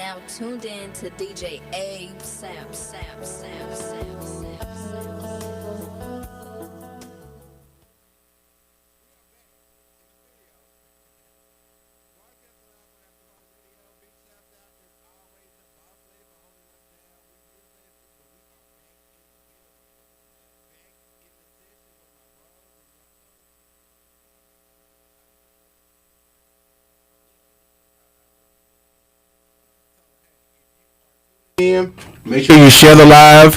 now tuned in to DJ Abe Sam. Make sure you share the live.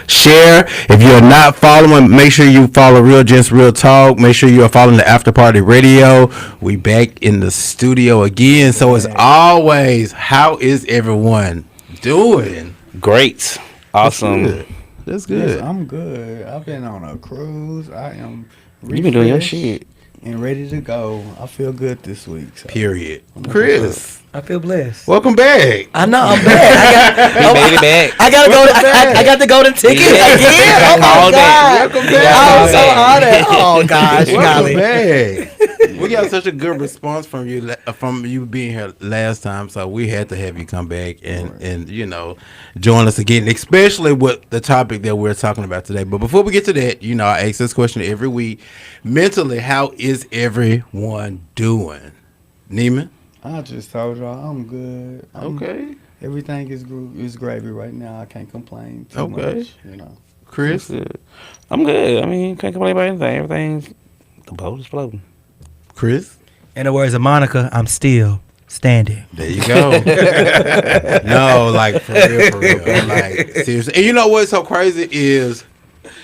Share. If you're not following, make sure you follow Real Gents Real Talk. Make sure you are following the After Party Radio. We back in the studio again. So as always, how is everyone doing? Great. Awesome. That's good. Yes, I'm good. I've been on a cruise. I am You been doing your shit. and ready to go. I feel good this week. So. Period. Chris, I feel blessed. welcome back. I know I'm back. He made it back. I gotta go. I got the golden ticket Yeah. again. Oh my Called god! Welcome back. I'm so honored. Oh gosh, Welcome golly. back. We got such a good response from you being here last time, so we had to have you come back and join us again, especially with the topic that we're talking about today. But before we get to that, I ask this question every week. Mentally, how is everyone doing? Neiman? I just told y'all I'm good. Okay. Everything is gravy right now. I can't complain too Okay. much. Chris? Good. I'm good. I mean, can't complain about anything. Everything's, the boat is floating. Chris? In the words of Monica, I'm still standing. There you go. No, like for real. Like seriously. And you know what's so crazy is,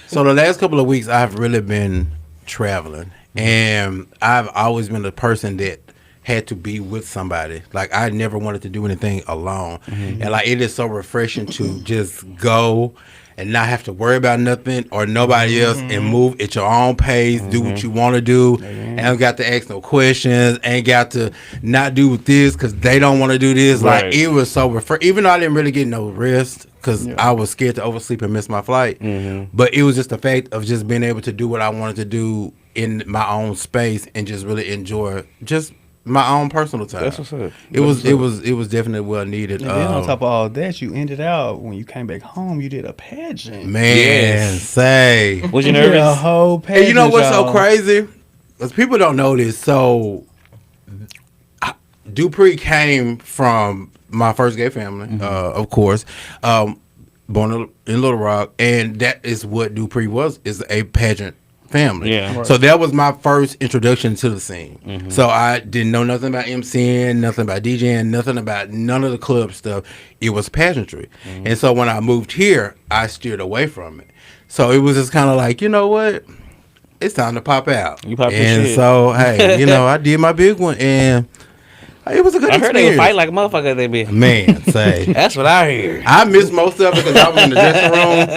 so the last couple of weeks I've really been traveling, and I've always been the person that had to be with somebody. Like I never wanted to do anything alone, and like it is so refreshing to just go and not have to worry about nothing or nobody else and move at your own pace, do what you want to do, and don't got to ask no questions, ain't got to not do this because they don't want to do this. Right. Like it was so refreshing. Even though I didn't really get no rest because I was scared to oversleep and miss my flight, but it was just the fact of just being able to do what I wanted to do in my own space and just really enjoy just my own personal time. That's what's up. It was definitely well needed. And then on top of all that, you ended out when you came back home. You did a pageant. Man, Yes. say. Was you You did a nervous? whole pageant. And you know what's so y'all. crazy? Because people don't know this. So, Dupree came from my first gay family, of course, born in Little Rock, and that is what Dupree is a pageant family. Yeah. Right. So that was my first introduction to the scene. So I didn't know nothing about MCing, nothing about DJing, nothing about none of the club stuff. It was pageantry. And so when I moved here, I steered away from it. So it was just kind of like, you know what? It's time to pop out. You popped your and shit. so, hey, I did my big one, and it was a good I heard experience. they would fight like a motherfucker. They be. Man, say. That's what I hear. I missed most of it because I was in the dressing room.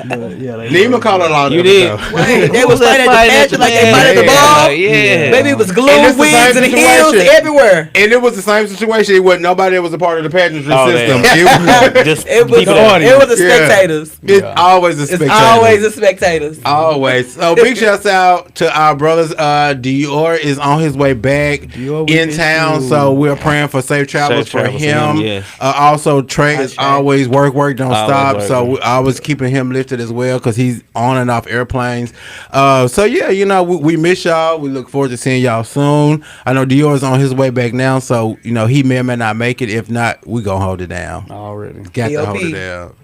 But, yeah, they Neiman called it all You of did. it, though. Wait, they was fighting at the pageant like they fight at the ball. Yeah. Baby, it was glue, And it's the wigs, same and heels situation. everywhere. And it was the same situation. It wasn't nobody that was a part of the pageantry Oh, system. damn. It was, Just It was keep it up. it was the Yeah. spectators. it's always the It's spectators. always the spectators. Always. So big shouts out to our brothers. Dior is on his way back Dior with in his town. shoes. So we're praying for safe travels for travels for him. him, yes. Also, Trey is Trey. always work, don't Always stop. working. So we always keeping him lifted as well because he's on and off airplanes. So yeah, we miss y'all. We look forward to seeing y'all soon. I know Dior is on his way back now. So he may or may not make it. If not, we gonna hold it down. already. Got to POP. hold it down.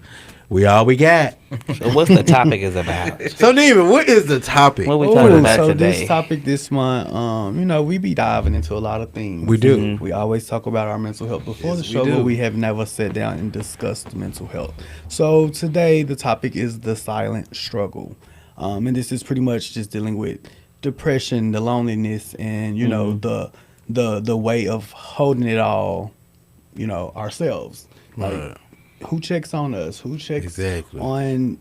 We all we got. So what's the topic is about? So Neiman, what is the topic? What we talking about so today? this topic this month, we be diving into a lot of things. We do. We always talk about our mental health before Yes, the we show, do. but we have never sat down and discussed mental health. So today the topic is the silent struggle, and this is pretty much just dealing with depression, the loneliness, and the way of holding it all, ourselves. Like, Right. who checks on us? Who checks Exactly. on,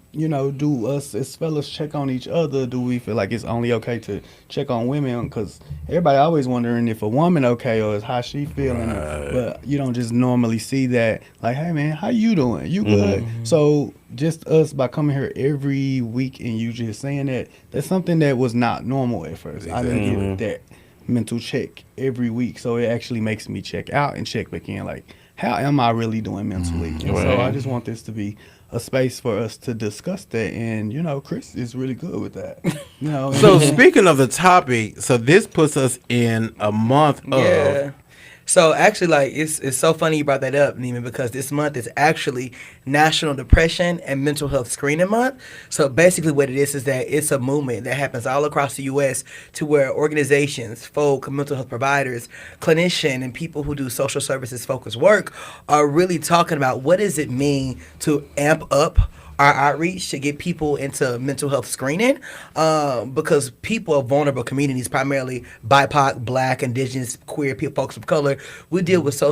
do us as fellas check on each other? Do we feel like it's only okay to check on women? Because everybody always wondering if a woman okay or is how she feeling. But you don't just normally see that. Like, hey, man, how you doing? You good? So just us by coming here every week and you just saying that's something that was not normal at first. I didn't give it that mental check every week. So it actually makes me check out and check back in. Like, how am I really doing mentally? And so I just want this to be a space for us to discuss that. And, you know, Chris is really good with that. You know, So speaking of the topic, so this puts us in a month of. Yeah. So actually, like, it's so funny you brought that up, Neiman, because this month is actually National Depression and Mental Health Screening Month. So basically what it is that it's a movement that happens all across the U.S. to where organizations, folk, mental health providers, clinicians, and people who do social services focused work are really talking about what does it mean to amp up our outreach to get people into mental health screening, because people of vulnerable communities, primarily BIPOC, Black, Indigenous, queer people, folks of color, we deal with so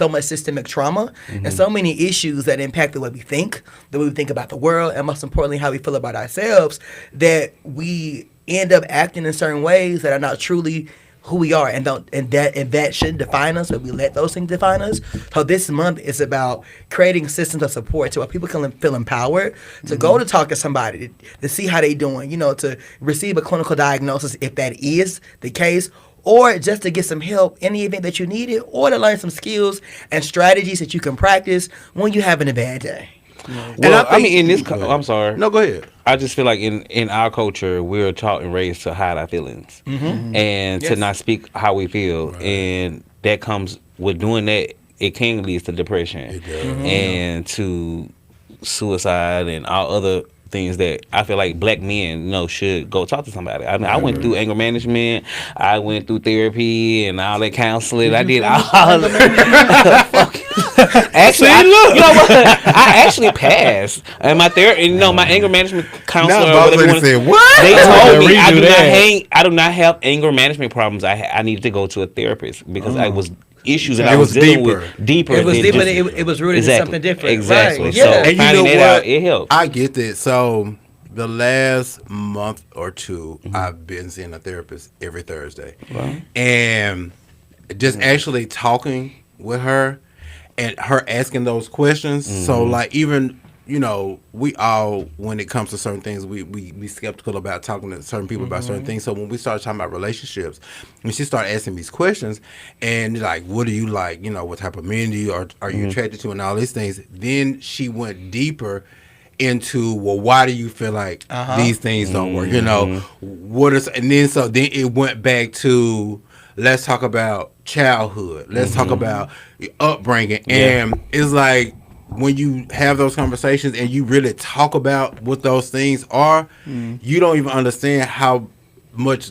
much systemic trauma and so many issues that impact the way we think, the way we think about the world, and most importantly, how we feel about ourselves, that we end up acting in certain ways that are not truly who we are, and that shouldn't define us, but we let those things define us. So this month is about creating systems of support so people can feel empowered to go to talk to somebody, to see how they doing, you know, to receive a clinical diagnosis if that is the case, or just to get some help in the event that you need it, or to learn some skills and strategies that you can practice when you're having a bad day. Well, I mean, in this, I'm sorry. No, go ahead. I just feel like in our culture, we're taught and raised to hide our feelings and to not speak how we feel, and that comes with doing that. It can lead to depression and to suicide and all other things that I feel like Black men, you know, should go talk to somebody. I mean, I went through anger management, I went through therapy and all that counseling. I did all of Actually, you know what? I actually passed, and my my anger management counselor. Said, what? They told me I do not have anger management problems. I needed to go to a therapist because I was issues that I was dealing with deeper. It was deeper. It was rooted in something different. Exactly. Right. So Yeah. And you know finding what? that out, it helps. I get that. So the last month or two, I've been seeing a therapist every Thursday, and just actually talking with her and her asking those questions. So like, even, you know, we all, when it comes to certain things, we skeptical about talking to certain people about certain things. So when we started talking about relationships, when she started asking these questions, and like, what do you like? You know, what type of men do you are you attracted to, and all these things. Then she went deeper into, well, why do you feel like these things don't work? You know, what is, and then it went back to, let's talk about childhood. Let's talk about your upbringing. And it's like, when you have those conversations and you really talk about what those things are, you don't even understand how much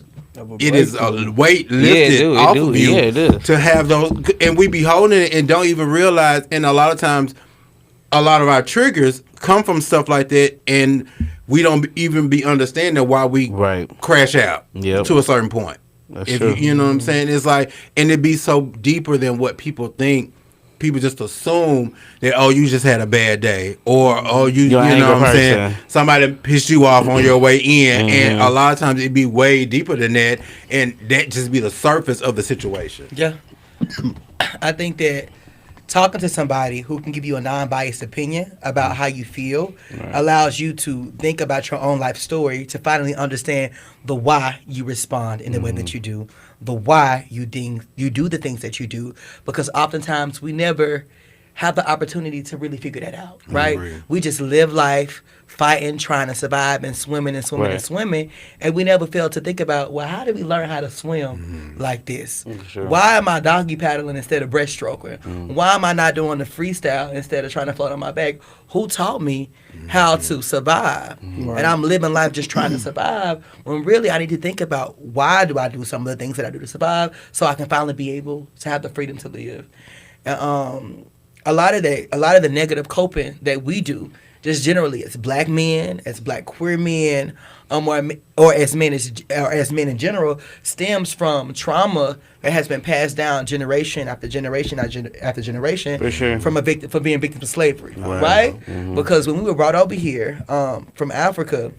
it is a weight lifted off of you to have those. And we be holding it and don't even realize. And a lot of times, a lot of our triggers come from stuff like that, and we don't even be understanding why we crash out to a certain point. That's true. You know what I'm saying? It's like, and it be so deeper than what people think. People just assume that, oh, you just had a bad day, or oh, you know what I'm saying, somebody pissed you off on your way in, and a lot of times it'd be way deeper than that, and that just be the surface of the situation. Yeah, I think that talking to somebody who can give you a non-biased opinion about how you feel allows you to think about your own life story, to finally understand the why you respond in the way that you do, the why you do the things that you do, because oftentimes we never have the opportunity to really figure that out, right? We just live life fighting, trying to survive, and swimming and swimming and swimming, and we never fail to think about, well, how did we learn how to swim like this? Why am I doggy paddling instead of breaststroking? Why am I not doing the freestyle instead of trying to float on my back? Who taught me how to survive? And I'm living life just trying to survive, when really I need to think about, why do I do some of the things that I do to survive, so I can finally be able to have the freedom to live. And a lot of the negative coping that we do, just generally as Black men, as Black queer men, or as men in general, stems from trauma that has been passed down generation after generation after generation from being victims of slavery, right? Because when we were brought over here from Africa,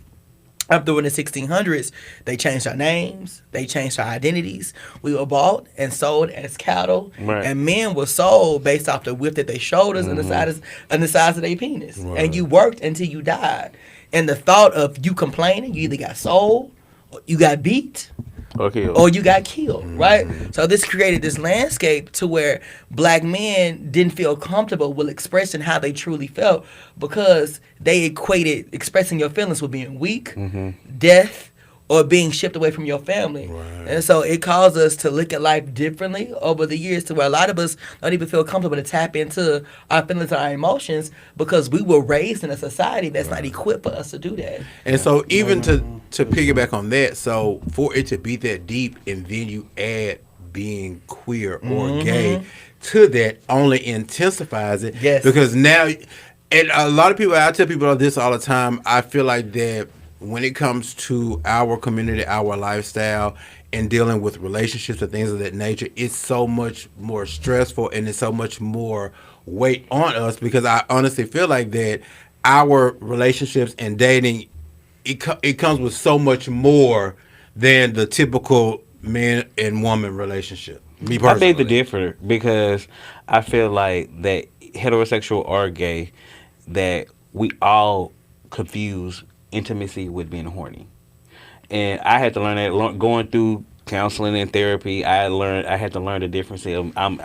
up during the 1600s, they changed our names, they changed our identities. We were bought and sold as cattle, and men were sold based off the whip that they showed us and the size of their penis. And you worked until you died. And the thought of you complaining, you either got sold, or you got beat, or you got killed, right? So this created this landscape to where black men didn't feel comfortable with expressing how they truly felt because they equated expressing your feelings with being weak, death, or being shipped away from your family. And so it caused us to look at life differently over the years to where a lot of us don't even feel comfortable to tap into our feelings and our emotions because we were raised in a society that's not equipped for us to do that. And so even to piggyback on that, so for it to be that deep and then you add being queer or gay to that only intensifies it. Yes. Because now, and a lot of people, I tell people this all the time, I feel like that when it comes to our community, our lifestyle, and dealing with relationships and things of that nature, it's so much more stressful and it's so much more weight on us because I honestly feel like that our relationships and dating, it comes with so much more than the typical man and woman relationship. Me personally. I beg to differ because I feel like that heterosexual or gay, that we all confuse intimacy with being horny. And I had to learn that going through counseling and therapy. I had to learn the difference of am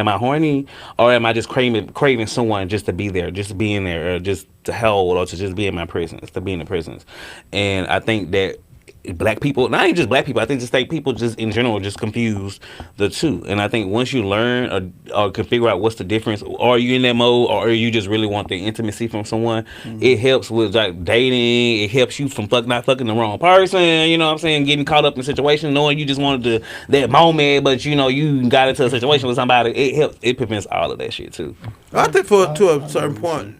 I horny or am I just craving someone just to be there, just being there, or just to hold, or to just be in my presence, to be in the presence. And I think that black people, not even just black people, I think just people just in general just confuse the two. And I think once you learn or can figure out what's the difference, or are you in that mode, or you just really want the intimacy from someone, it helps with like dating. It helps you from not fucking the wrong person. You know what I'm saying? Getting caught up in a situation, knowing you just wanted that moment, but you got into a situation with somebody. It helps. It prevents all of that shit too. I think to a certain point,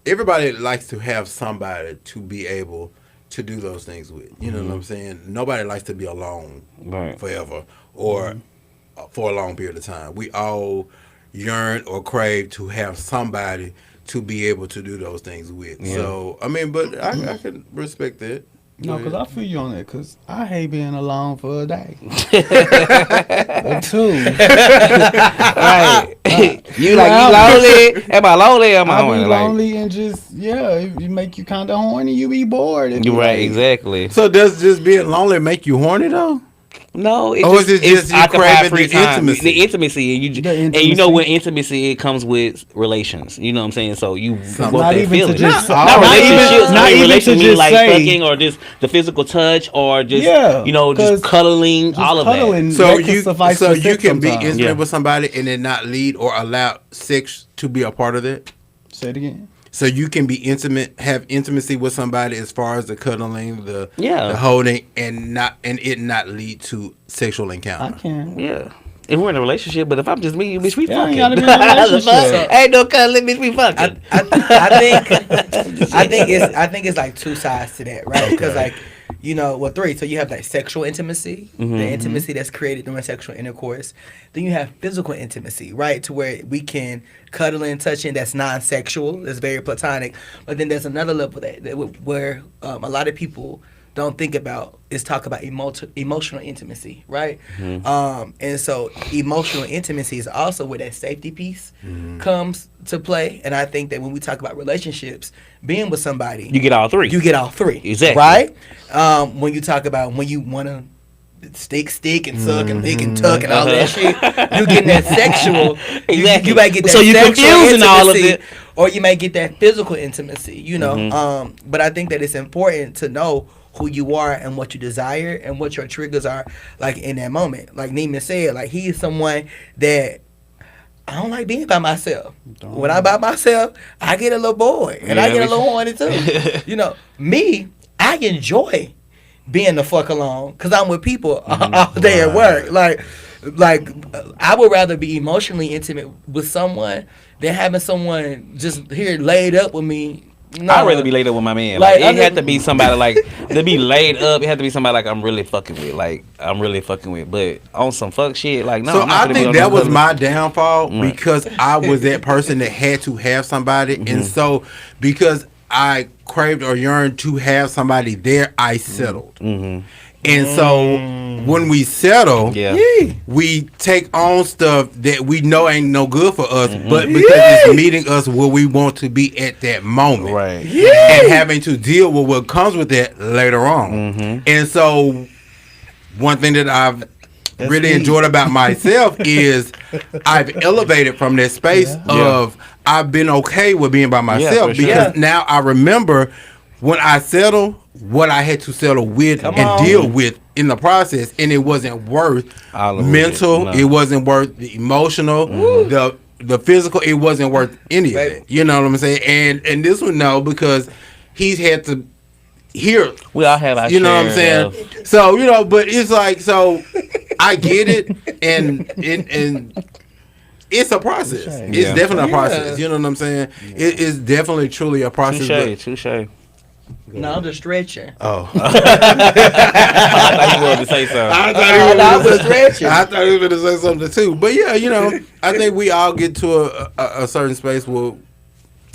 everybody likes to have somebody to be able to do those things with. You know what I'm saying? Nobody likes to be alone forever or for a long period of time. We all yearn or crave to have somebody to be able to do those things with. Yeah. So, I mean, but I can respect that. No, because I feel you on that, because I hate being alone for a day. Or two. Right. You lonely? Am I lonely? Am I be lonely and just, it make you kind of horny. You be bored. You're right, exactly. So does just being lonely make you horny, though? No, is it just you craving the intimacy? The intimacy, and you know with intimacy it comes with relations. You know what I'm saying? So you not even feeling. Not relationships, not even relationships like fucking or just the physical touch or just just cuddling, all of that. So you can be intimate with somebody and then not lead or allow sex to be a part of that. Say it again. So you can be intimate, have intimacy with somebody as far as the cuddling, the holding, and it not lead to sexual encounter. I can. Yeah. If we're in a relationship, but if I'm just me, bitch, we fucking. Ain't gotta be in a relationship. Ain't no cuddling, bitch, we fucking. I think it's like two sides to that, right? Because three. So you have like sexual intimacy, the intimacy that's created during sexual intercourse. Then you have physical intimacy, right? To where we can cuddle and touching that's non-sexual, that's very platonic. But then there's another level where a lot of people don't think about is talk about emotional intimacy, right? And so emotional intimacy is also where that safety piece comes to play. And I think that when we talk about relationships, being with somebody, you get all three. Exactly. Right? When you talk about when you want to stick and suck and lick and tuck and all that shit, you getting that sexual. Exactly. You might get that so you sexual confusing intimacy, all of it. or you might get that physical intimacy, but I think that it's important to know who you are and what you desire and what your triggers are like in that moment. Like Neiman said, like he is someone that I don't like being by myself. When I'm by myself, I get a little bored and I get a little horny too. Me, I enjoy being the fuck alone because I'm with people all day at work. Like I would rather be emotionally intimate with someone than having someone just here laid up with me. No. I'd rather be laid up with my man. Like it had to be somebody like to be laid up. It had to be somebody like I'm really fucking with. But on some fuck shit, like no. So I think that was my downfall because I was that person that had to have somebody, and so because I craved or yearned to have somebody there, I settled. And so when we settle, we take on stuff that we know ain't no good for us, but because it's meeting us where we want to be at that moment. Right. And having to deal with what comes with that later on. And so one thing that I've really deep. enjoyed about myself is I've elevated from that space of I've been okay with being by myself for sure. because now I remember when I settled what I had to settle with and deal with in the process, and it wasn't worth mental, it wasn't worth the emotional, the physical, it wasn't worth any of it. You know what I'm saying? And this one because he's had to hear. We all have our you know what I'm saying? So, but it's like, so I get it, and it's a process. It's definitely a process. You know what I'm saying? It is definitely truly a process. Touche. No, I'm just stretching. Oh. I thought you wanted to say something. I was stretching. I thought he was going to say something too. But yeah, I think we all get to a certain space where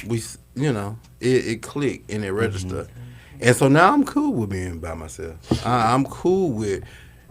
we, it click and it register. And so now I'm cool with being by myself. I'm cool with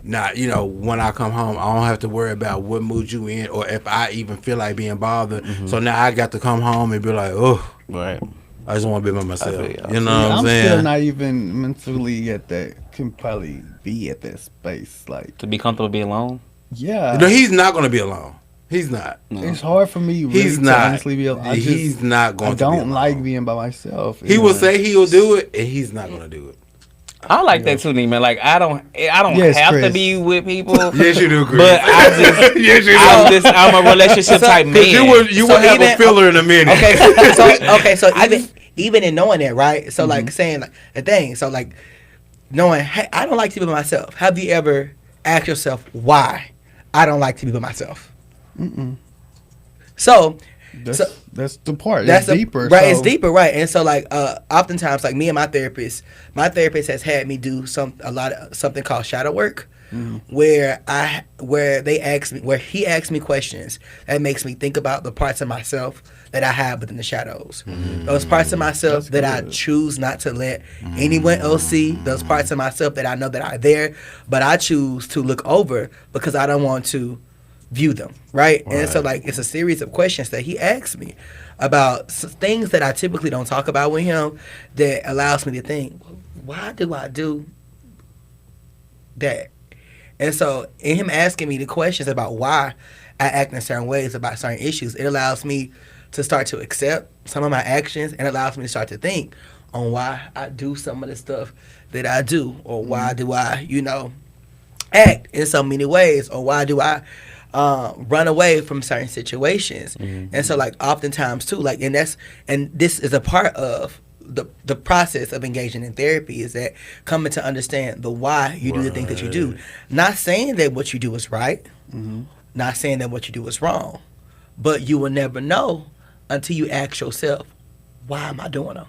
not, when I come home, I don't have to worry about what mood you in or if I even feel like being bothered. So now I got to come home and be like, oh. Right. I just want to be by myself. You know what I'm saying? I'm still not even mentally at that. Can probably be at that space, like to be comfortable being alone. Yeah. He's not going to be alone. He's not. No. It's hard for me. Really he's to not. Honestly, be alone. He's not going. I don't like being by myself. He will say he'll do it, and he's not going to do it. I like that too, man. Like I don't have Chris. to be with people. Yes, you do, Chris. But I just, yes, you do. I'm a relationship type man. You would have a filler in a minute. So even in knowing that, right? So like saying like the thing. So like knowing, hey, I don't like to be by myself. Have you ever asked yourself why I don't like to be by myself? So. That's the part. That's deeper, right? So. It's deeper, right? And so, like, oftentimes, like me and my therapist has had me do something called shadow work, where he asks me questions that makes me think about the parts of myself that I have within the shadows. Those parts of myself that I choose not to let anyone else see. Those parts of myself that I know that are there, but I choose to look over because I don't want to view them, right? And so like it's a series of questions that he asks me about things that I typically don't talk about with him that allows me to think, why do I do that? And so in him asking me the questions about why I act in certain ways about certain issues, it allows me to start to accept some of my actions and allows me to start to think on why I do some of the stuff that I do, or why do I, act in so many ways, or why do I run away from certain situations. And so like oftentimes too, like and this is a part of the process of engaging in therapy, is that coming to understand the why you do the things that you do. Not saying that what you do is right, not saying that what you do is wrong, but you will never know until you ask yourself, why am I doing them?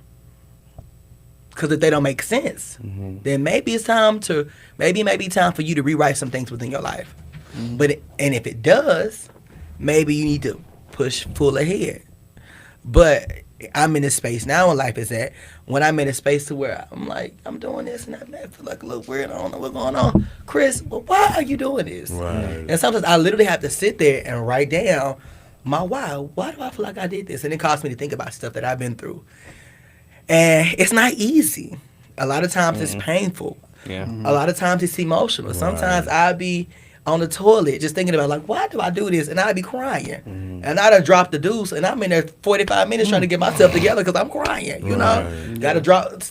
Because if they don't make sense, then maybe it's time to time for you to rewrite some things within your life. And if it does, maybe you need to push full ahead. But I'm in a space now in life is that when I'm in a space to where I'm like, I'm doing this and I feel like a little weird, I don't know what's going on. Chris, well, why are you doing this? Right. And sometimes I literally have to sit there and write down my why. Why do I feel like I did this? And it caused me to think about stuff that I've been through. And it's not easy. A lot of times it's painful. Yeah. A lot of times it's emotional. Sometimes I'll be on the toilet just thinking about like, why do I do this? And I'd be crying. And I'd have dropped the deuce and I'm in there 45 minutes trying to get myself together because I'm crying, you know? Gotta drop,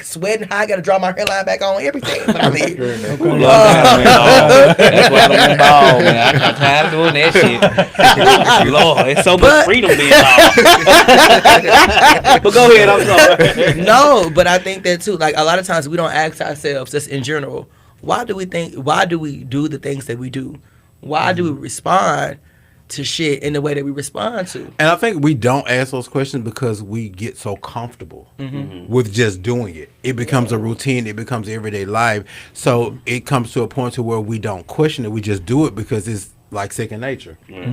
sweating high, gotta draw my hairline back on, everything. But I mean, that's why I don't ball, man. I got time doing that shit. Lord, it's so much freedom being ball. But go ahead, I'm sorry. No, but I think that too, like a lot of times we don't ask ourselves just in general, why do we do the things that we do? Why do we respond to shit in the way that we respond to? And I think we don't ask those questions because we get so comfortable with just doing it. It becomes a routine. It becomes everyday life. So it comes to a point to where we don't question it. We just do it because it's like second nature. Right.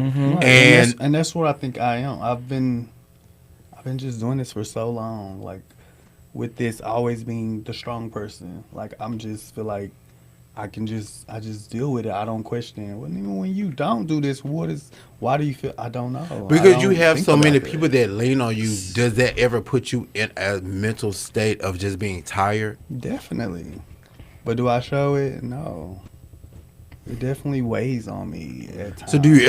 And that's what I think I am. I've been just doing this for so long. Like with this always being the strong person. Like I'm just feel like I just deal with it. I don't question it. Well, even when you don't do this, why do you feel? I don't know. Because you have so many people that lean on you. Does that ever put you in a mental state of just being tired? Definitely. But do I show it? No. It definitely weighs on me at times. So do you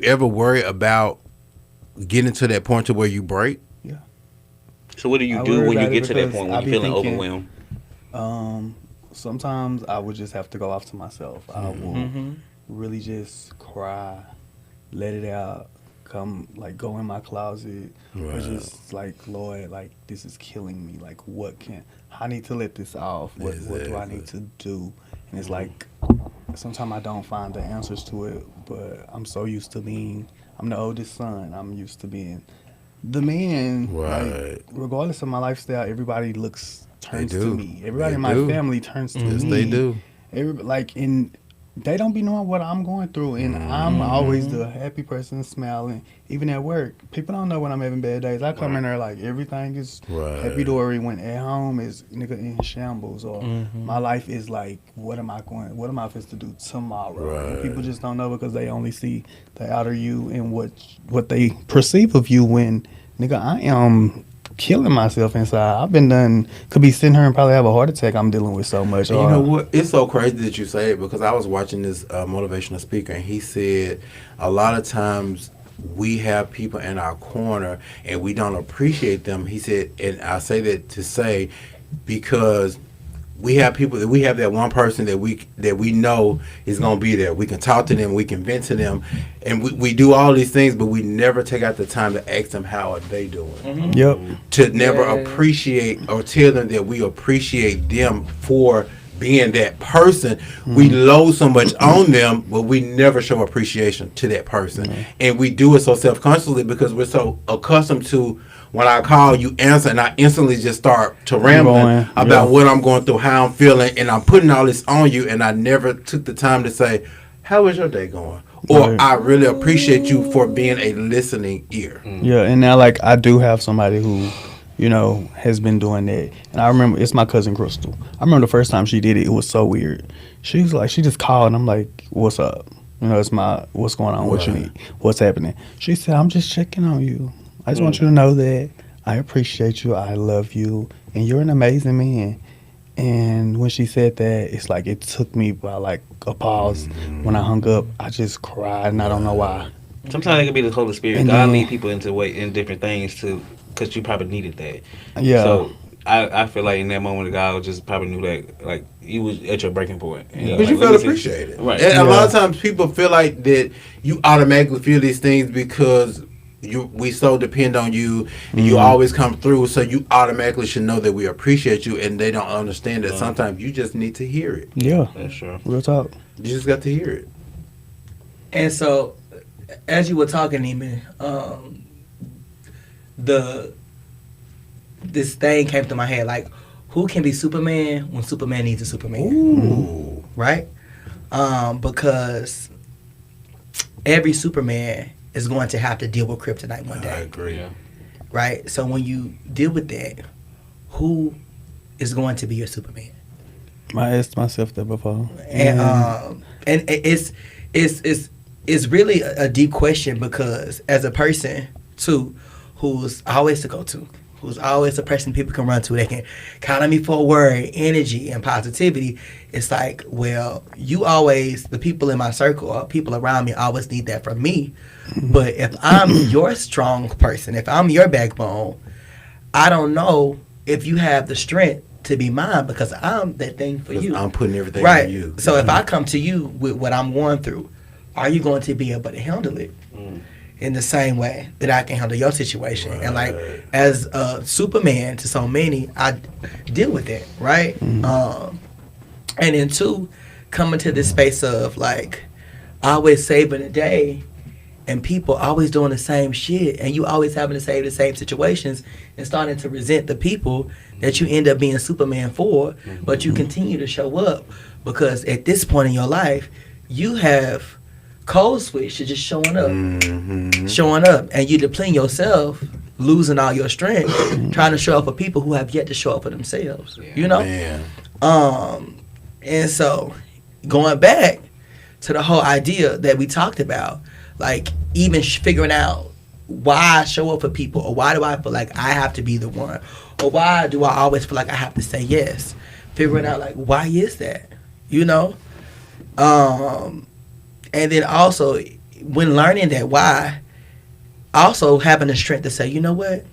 ever worry about getting to that point to where you break? Yeah. So what do you I do worry when you about it get to that because point I when be you're feeling thinking, overwhelmed? Sometimes I would just have to go off to myself. I will Mm-hmm. really just cry, let it out, go in my closet, or just like, Lord, like this is killing me. Like, I need to let this off. What do I need to do? And it's like, sometimes I don't find the answers to it, but I'm so used to I'm the oldest son. I'm used to being the man. Right. Like, regardless of my lifestyle, everybody turns to do. me. Everybody They in my do. family turns to me. Yes, they do. And they don't be knowing what I'm going through, and I'm always the happy person, smiling. Even at work, people don't know when I'm having bad days. I come in there like everything is happy dory. When at home is nigga in shambles, or my life is like, what am I supposed to do tomorrow? And people just don't know because they only see the outer you and what they perceive of you. When nigga, I am killing myself inside. Could be sitting here and probably have a heart attack. I'm dealing with so much. And you know what? It's so crazy that you say it, because I was watching this motivational speaker, and he said a lot of times we have people in our corner and we don't appreciate them. He said, and I say that to say, because we have that one person that we know is going to be there. We can talk to them, we can vent to them, and we do all these things, but we never take out the time to ask them how are they doing. Yep. To never appreciate or tell them that we appreciate them for being that person. We load so much on them, but we never show appreciation to that person. And we do it so self-consciously because we're so accustomed to, when I call, you answer, and I instantly just start to rambling about what I'm going through, how I'm feeling, and I'm putting all this on you, and I never took the time to say, how is your day going? Or I really appreciate you for being a listening ear. Yeah, and now, like, I do have somebody who, has been doing that. And I remember, it's my cousin Crystal. I remember the first time she did it, it was so weird. She was like, she just called, and I'm like, what's up? What's going on? What you need? What's happening? She said, I'm just checking on you. I just want you to know that I appreciate you, I love you, and you're an amazing man. And when she said that, it's like it took me by like a pause. When I hung up, I just cried, and I don't know why. Sometimes it can be the Holy Spirit. And God then- lead people in different things because you probably needed that. Yeah. So I feel like in that moment, God just probably knew that, like, you was at your breaking point. And Because you let feel me see- appreciated. Right. And a lot of times people feel like that you automatically feel these things because we so depend on you, and you always come through, so you automatically should know that we appreciate you, and they don't understand that sometimes you just need to hear it. Yeah, That's true. real talk. You just got to hear it. And so, as you were talking, Neiman, this thing came to my head, like, who can be Superman when Superman needs a Superman? Ooh. Right? Because every Superman is going to have to deal with kryptonite one I day. agree. Yeah. Right? So when you deal with that, who is going to be your Superman? I asked myself that before. And it's really a deep question, because as a person too, who's always to go to, who's always a person people can run to, they can count on me for a word, energy and positivity. It's like, well, the people in my circle or people around me always need that from me. But if I'm your strong person, if I'm your backbone, I don't know if you have the strength to be mine, because I'm that thing for you. I'm putting everything Right. on you. So if I come to you with what I'm going through, are you going to be able to handle it in the same way that I can handle your situation? And like, as a Superman to so many, I deal with that, right? And then two, coming to this space of like always saving the day, and people always doing the same shit, and you always having to save the same situations, and starting to resent the people that you end up being Superman for, but you continue to show up because at this point in your life, you have code switch to just showing up, and you depleting yourself, losing all your strength, trying to show up for people who have yet to show up for themselves. You know, Man. and so going back to the whole idea that we talked about, like even figuring out why I show up for people, or why do I feel like I have to be the one, or why do I always feel like I have to say yes? Figuring out like, why is that? You know, And then also, when learning that why, also having the strength to say, you know what,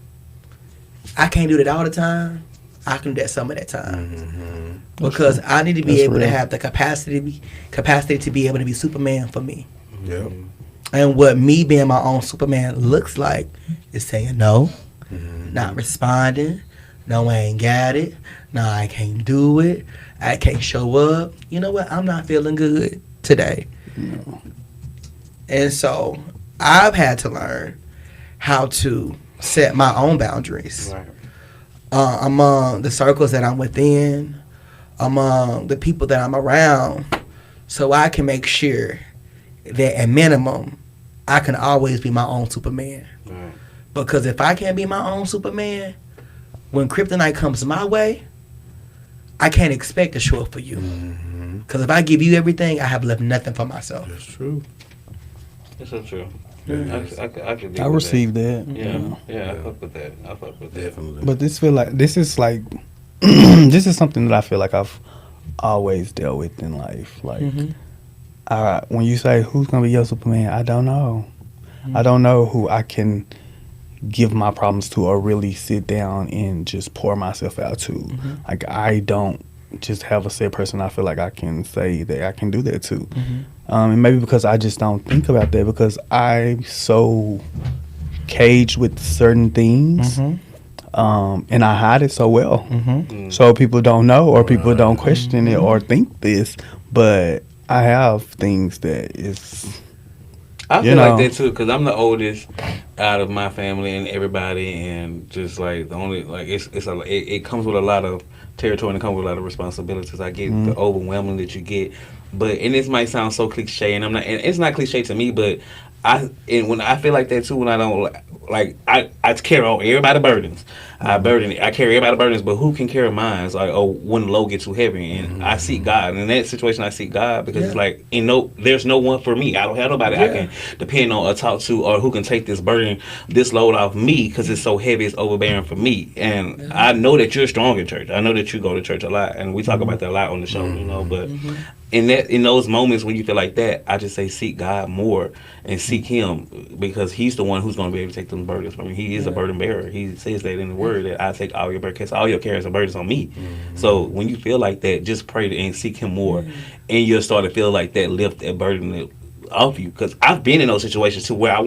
I can't do that all the time. I can do that some of that time, because I need to be able to have the capacity to be able to be Superman for me. Yep. And what me being my own Superman looks like is saying no, not responding. No, I ain't got it. No, I can't do it. I can't show up. You know what? I'm not feeling good today. No. And so I've had to learn how to set my own boundaries. Right. Among the circles that I'm within, among the people that I'm around, so I can make sure that at minimum, I can always be my own Superman. Right. Because if I can't be my own Superman, when kryptonite comes my way, I can't expect to show up for you. Because if I give you everything, I have left nothing for myself. That's true. That's so true. I could I received that. Yeah, I fuck with that. Definitely. But this is like this is something that I feel like I've always dealt with in life. Like when you say who's gonna be your Superman, I don't know. I don't know who I can give my problems to or really sit down and just pour myself out to. Like I don't just have a set person I feel like I can say that I can do that to. And maybe because I just don't think about that, because I'm so caged with certain things, and I hide it so well. So people don't know, or people don't question it or think this, but I have things that is... I feel like that too, because I'm the oldest out of my family and everybody, and just like the only, like it comes with a lot of territory and it comes with a lot of responsibilities. I get the overwhelming that you get, and this might sound so cliche, and it's not cliche to me, but when I feel like that too, when I don't I carry all everybody's burdens. I carry everybody's burdens, but who can carry mine? It's like, when the load gets too heavy, and I seek God. And in that situation, I seek God because it's like, there's no one for me. I don't have nobody I can depend on or talk to, or who can take this burden, this load off me, because it's so heavy, it's overbearing for me. And I know that you're strong in church. I know that you go to church a lot, and we talk about that a lot on the show, but in those moments when you feel like that, I just say seek God more and seek Him, because He's the one who's going to be able to take them burdens from me. He is a burden bearer. He says that in the Word, that I take all your burdens, all your cares and burdens on me. So when you feel like that, just pray and seek Him more, and you'll start to feel like that lift that burden off you. Because I've been in those situations too, where I've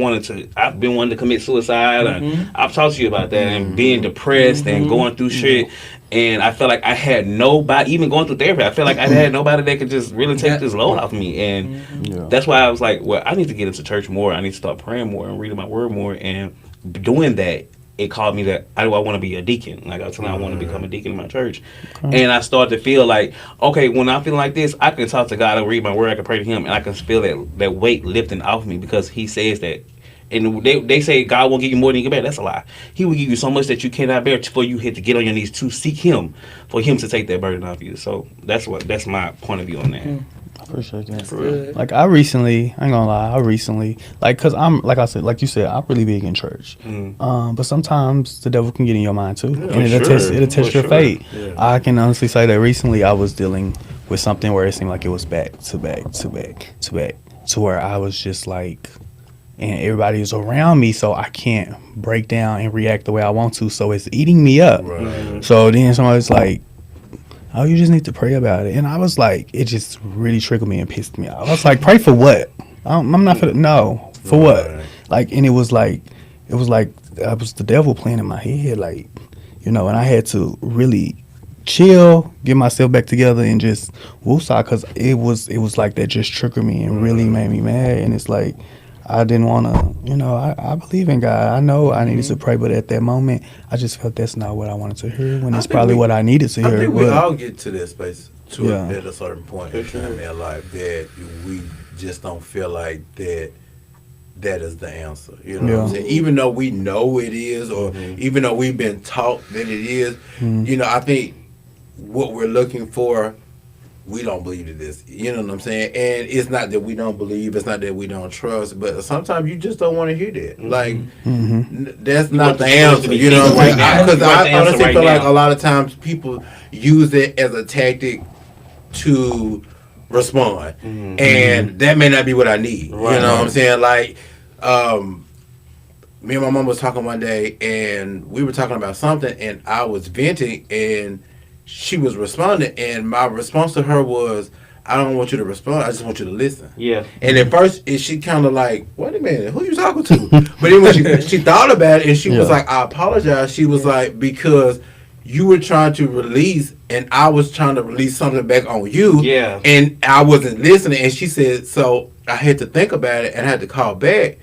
been wanting to commit suicide, and I've talked to you about that, and being depressed and going through shit. And I felt like I had nobody, even going through therapy, I felt like I had nobody that could just really take this load off me. And that's why I was like, well, I need to get into church more. I need to start praying more and reading my word more. And doing that, it called me that I want to be a deacon. Like I was telling, I want to become a deacon in my church. And I started to feel like, okay, when I'm feeling like this, I can talk to God and read my word. I can pray to Him, and I can feel that weight lifting off me, because He says that. And they say God won't give you more than you can bear. That's a lie. He will give you so much that you cannot bear for you to get on your knees to seek Him, for Him to take that burden off you. So that's my point of view on that. I appreciate that. That's good. Like I ain't gonna lie, like, cause I'm, like I said, like you said, I'm really big in church. But sometimes the devil can get in your mind too, and it'll test your faith. I can honestly say that recently I was dealing with something where it seemed like it was back to back to where I was just like, and everybody is around me, so I can't break down and react the way I want to, so it's eating me up. So then somebody's like, oh, you just need to pray about it. And I was like, it just really triggered me and pissed me off. I was like, pray for what? I'm not for what? Like, and it was like I was the devil playing in my head, like, and I had to really chill, get myself back together, and just woosah, because it was like that just triggered me and really made me mad. And it's like, I didn't want to, I believe in God. I know I needed to pray, but at that moment, I just felt that's not what I wanted to hear, when it's probably what I needed to hear. I think we all get to that space at a certain point in time in our life that we just don't feel like that is the answer. You know what I'm saying? Even though we know it is, or even though we've been taught that it is, I think what we're looking for, we don't believe it is. You know what I'm saying? And it's not that we don't believe, it's not that we don't trust, but sometimes you just don't want to hear that. Like, that's not the answer. You know what I'm saying? Because I honestly feel like a lot of times people use it as a tactic to respond, and that may not be what I need. Right. You know what I'm saying? Like, me and my mom was talking one day, and we were talking about something, and I was venting, and she was responding, and my response to her was, I don't want you to respond, I just want you to listen. Yeah. And at first, she kind of like, wait a minute, who you talking to? But then when she thought about it, and she was like, I apologize. She was like, because you were trying to release, and I was trying to release something back on you. Yeah. And I wasn't listening. And she said, so I had to think about it and I had to call back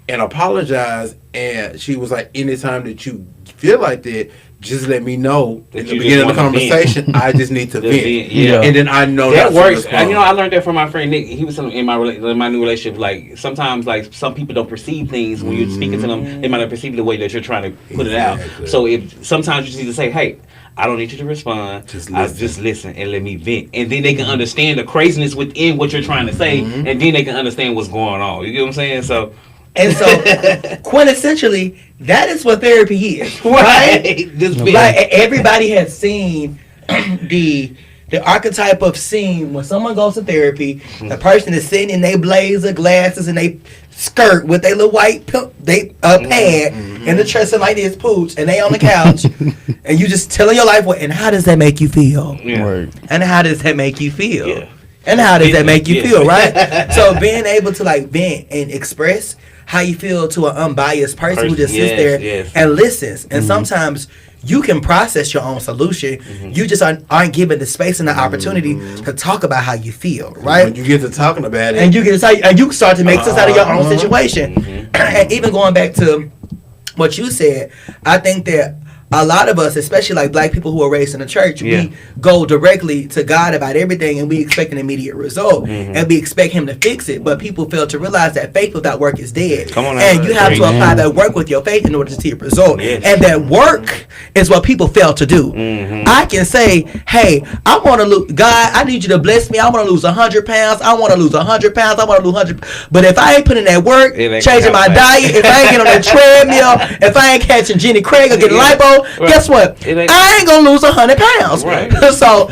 and apologize. And she was like, anytime that you feel like that, just let me know That in the you beginning of the just wanna conversation. I just need to vent. Yeah. And then I know that not to works. respond. You know, I learned that from my friend Nick. He was in my new relationship. Like sometimes, like some people don't perceive things when you're speaking to them. They might not perceive the way that you're trying to put it out. So if sometimes you just need to say, "Hey, I don't need you to respond. Just listen and let me vent," and then they can understand the craziness within what you're trying to say, and then they can understand what's going on. You get what I'm saying? So. And so, quintessentially, that is what therapy is, right? Like everybody has seen the archetype of scene when someone goes to therapy. The person is sitting in their blazer, glasses, and they skirt with their little white pad and the dressing like this pooch, and they on the couch, and you just telling your life what. And how does that make you feel? Yeah. Right. And how does that make you feel? Yeah. And how does that make you feel, right? So being able to like vent and express how you feel to an unbiased person who just sits there and listens. And sometimes you can process your own solution. You just aren't given the space and the opportunity to talk about how you feel, right? When you get to talking about it, And you start to make sense out of your own situation. And even going back to what you said, I think that a lot of us, especially like black people who are raised in the church, we go directly to God about everything, and we expect an immediate result, and we expect Him to fix it. But people fail to realize that faith without work is dead. Come on, and you have to apply that work with your faith in order to see a result. Yes. And that work is what people fail to do. I can say, hey, I want to lose, God, I need you to bless me. I want to lose 100 pounds. I want to lose 100 pounds. I want to lose 100. But if I ain't putting in that work, changing my diet, if I ain't getting on that treadmill, if I ain't catching Jenny Craig or getting lipo, guess what? I ain't gonna lose 100 pounds. Right. So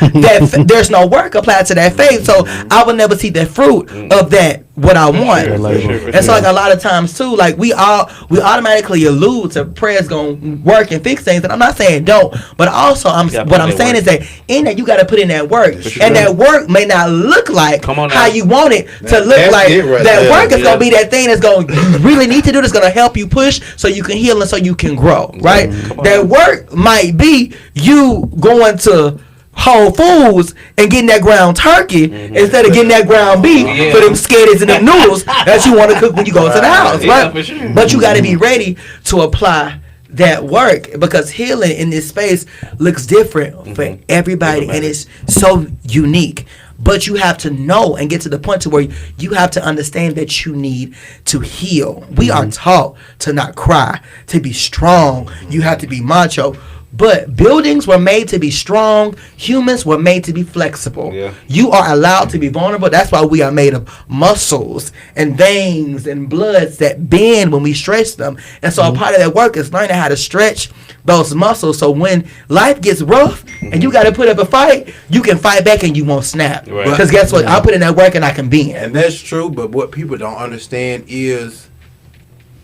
there's no work applied to that faith. So I will never see the fruit of that what I want. And so like a lot of times too, like we automatically allude to prayer's gonna work and fix things. And I'm not saying don't, but also what I'm saying is that in that you got to put in that work, and that work may not look like how you want it to look like. That work is gonna be that thing that's gonna you really need to do. That's gonna help you push so you can heal and so you can grow. Right. That work might be you going to Whole Foods and getting that ground turkey instead of getting that ground beef for them skitties and them noodles that you want to cook when you go to the house, right? For sure. But you got to be ready to apply that work, because healing in this space looks different for everybody, and it's so unique. But you have to know and get to the point to where you have to understand that you need to heal. We are taught to not cry, to be strong. You have to be macho. But buildings were made to be strong. Humans were made to be flexible. Yeah. You are allowed to be vulnerable. That's why we are made of muscles and veins and bloods that bend when we stretch them. And so a part of that work is learning how to stretch those muscles, so when life gets rough and you got to put up a fight, you can fight back and you won't snap. Because guess what? I put in that work and I can bend. And that's true, but what people don't understand is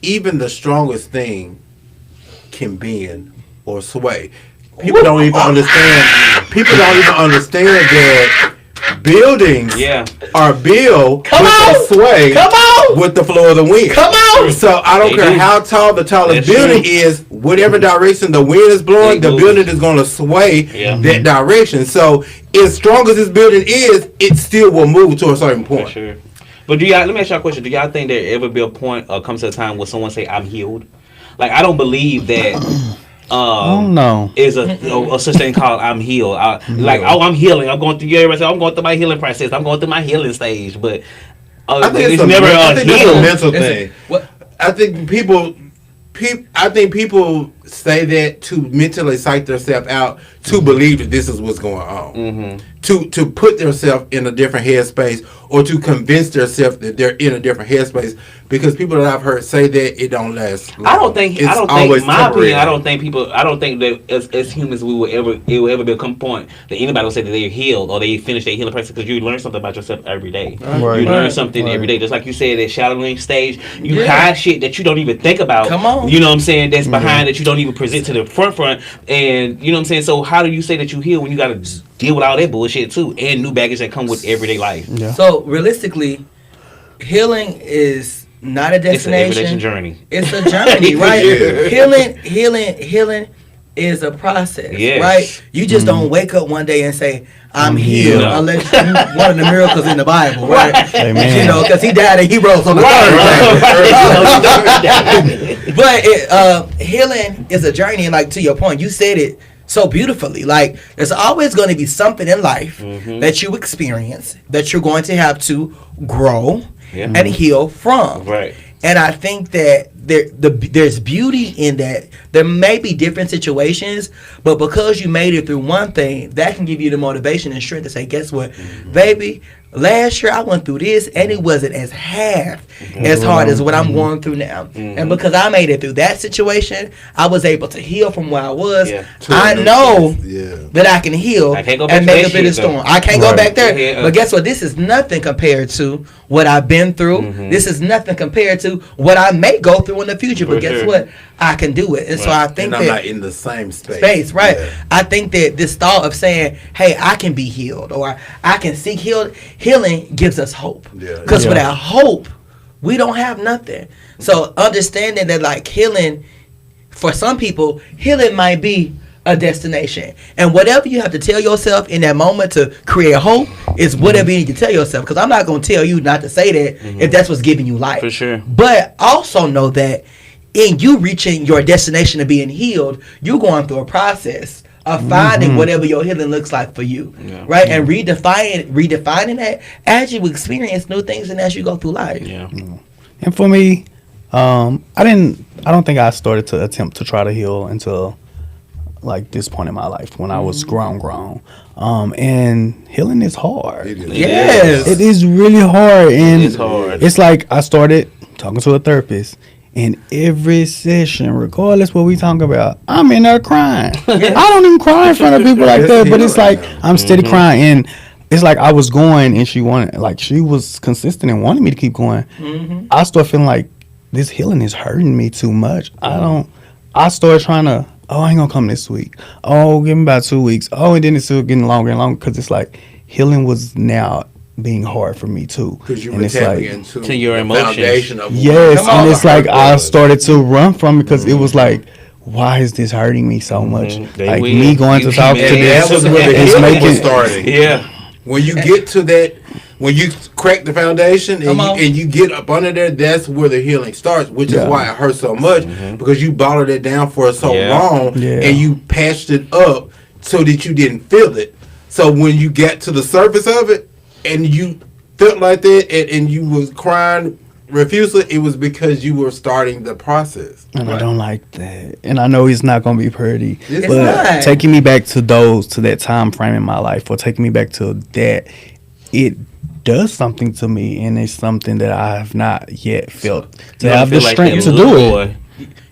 even the strongest thing can bend or sway. People don't even understand. People don't even understand that buildings are built with the sway with the flow of the wind. Come on! So I don't care how tall the tallest building is, whatever direction the wind is blowing, the building is going to sway that direction. So as strong as this building is, it still will move to a certain point. For sure. But let me ask y'all a question. Do y'all think there ever be a point or comes to a time where someone say, I'm healed? Like, I don't believe that... no. Is a such thing called I'm healed. I'm healing. I'm going through I'm going through my healing process. I'm going through my healing stage. But I think it's never a mental thing. I think people say that to mentally psych themselves out to believe that this is what's going on. To put themselves in a different headspace or to convince themselves that they're in a different headspace, because people that I've heard say that, it don't last long. I don't think my opinion, I don't think that as humans it will ever become a point that anybody will say that they're healed or they finish their healing process, because you learn something about yourself every day. Right. You learn something every day. Just like you said, at shadowing stage, you hide shit that you don't even think about. Come on. You know what I'm saying? That's behind that you don't even present to the front. And you know what I'm saying? So how do you say that you heal when you gotta deal with all that bullshit too, and new baggage that come with everyday life? Yeah. So realistically, healing is not a destination. It's a journey. It's a journey, right? Healing is a process, right? You just don't wake up one day and say, I'm healed, unless you one of the miracles in the Bible, right? Amen. You know, because he died and he rose on the third day. But healing is a journey, and like to your point, you said it so beautifully. Like, there's always going to be something in life that you experience that you're going to have to grow and heal from. Right. And I think that there's beauty in that. There may be different situations, but because you made it through one thing, that can give you the motivation and strength to say, guess what, baby? Last year I went through this and it wasn't as half as hard as what I'm going through now. And because I made it through that situation, I was able to heal from where I was. I know that I can heal and make a bit of storm. I can't go back there. But guess what? This is nothing compared to what I've been through. This is nothing compared to what I may go through in the future. But guess what? I can do it. And so I think I'm that not in the same space. Right. I think that this thought of saying, hey, I can be healed or I can seek healing gives us hope. Because without hope, we don't have nothing. So understanding that, like, healing, for some people, healing might be a destination. And whatever you have to tell yourself in that moment to create hope is whatever you need to tell yourself. Because I'm not going to tell you not to say that if that's what's giving you life. For sure. But also know that in you reaching your destination of being healed, you're going through a process of finding whatever your healing looks like for you, right? And redefining that as you experience new things and as you go through life. And for me, I don't think I started to attempt to try to heal until like this point in my life when I was grown. And healing is hard. It is really hard. And It is hard. It's like I started talking to a therapist. And every session, regardless what we talk about, I'm in there crying. I don't even cry in front of people like that, but it's like I'm steady crying. And it's like I was going and she was consistent and wanted me to keep going. I started feeling like this healing is hurting me too much. I started trying to, I ain't gonna come this week. Oh, give me about 2 weeks. Oh, and then it's still getting longer and longer because it's like healing was being hard for me too. Because you were tapping into your emotions. Foundation of and it's like I started to run from it because it was like, why is this hurting me so much? Like me going to talk to this that was where the healing was starting. When you get to that, when you crack the foundation and you get up under there, that's where the healing starts, which is why it hurts so much, because you bottled it down for so long and you patched it up so that you didn't feel it. So when you get to the surface of it and you felt like that and you was crying profusely, it was because you were starting the process. And I don't like that. And I know it's not going to be pretty. It's but not. Taking me back to that time frame in my life, or taking me back to that, it does something to me, and it's something that I have not yet felt to have the strength to do it.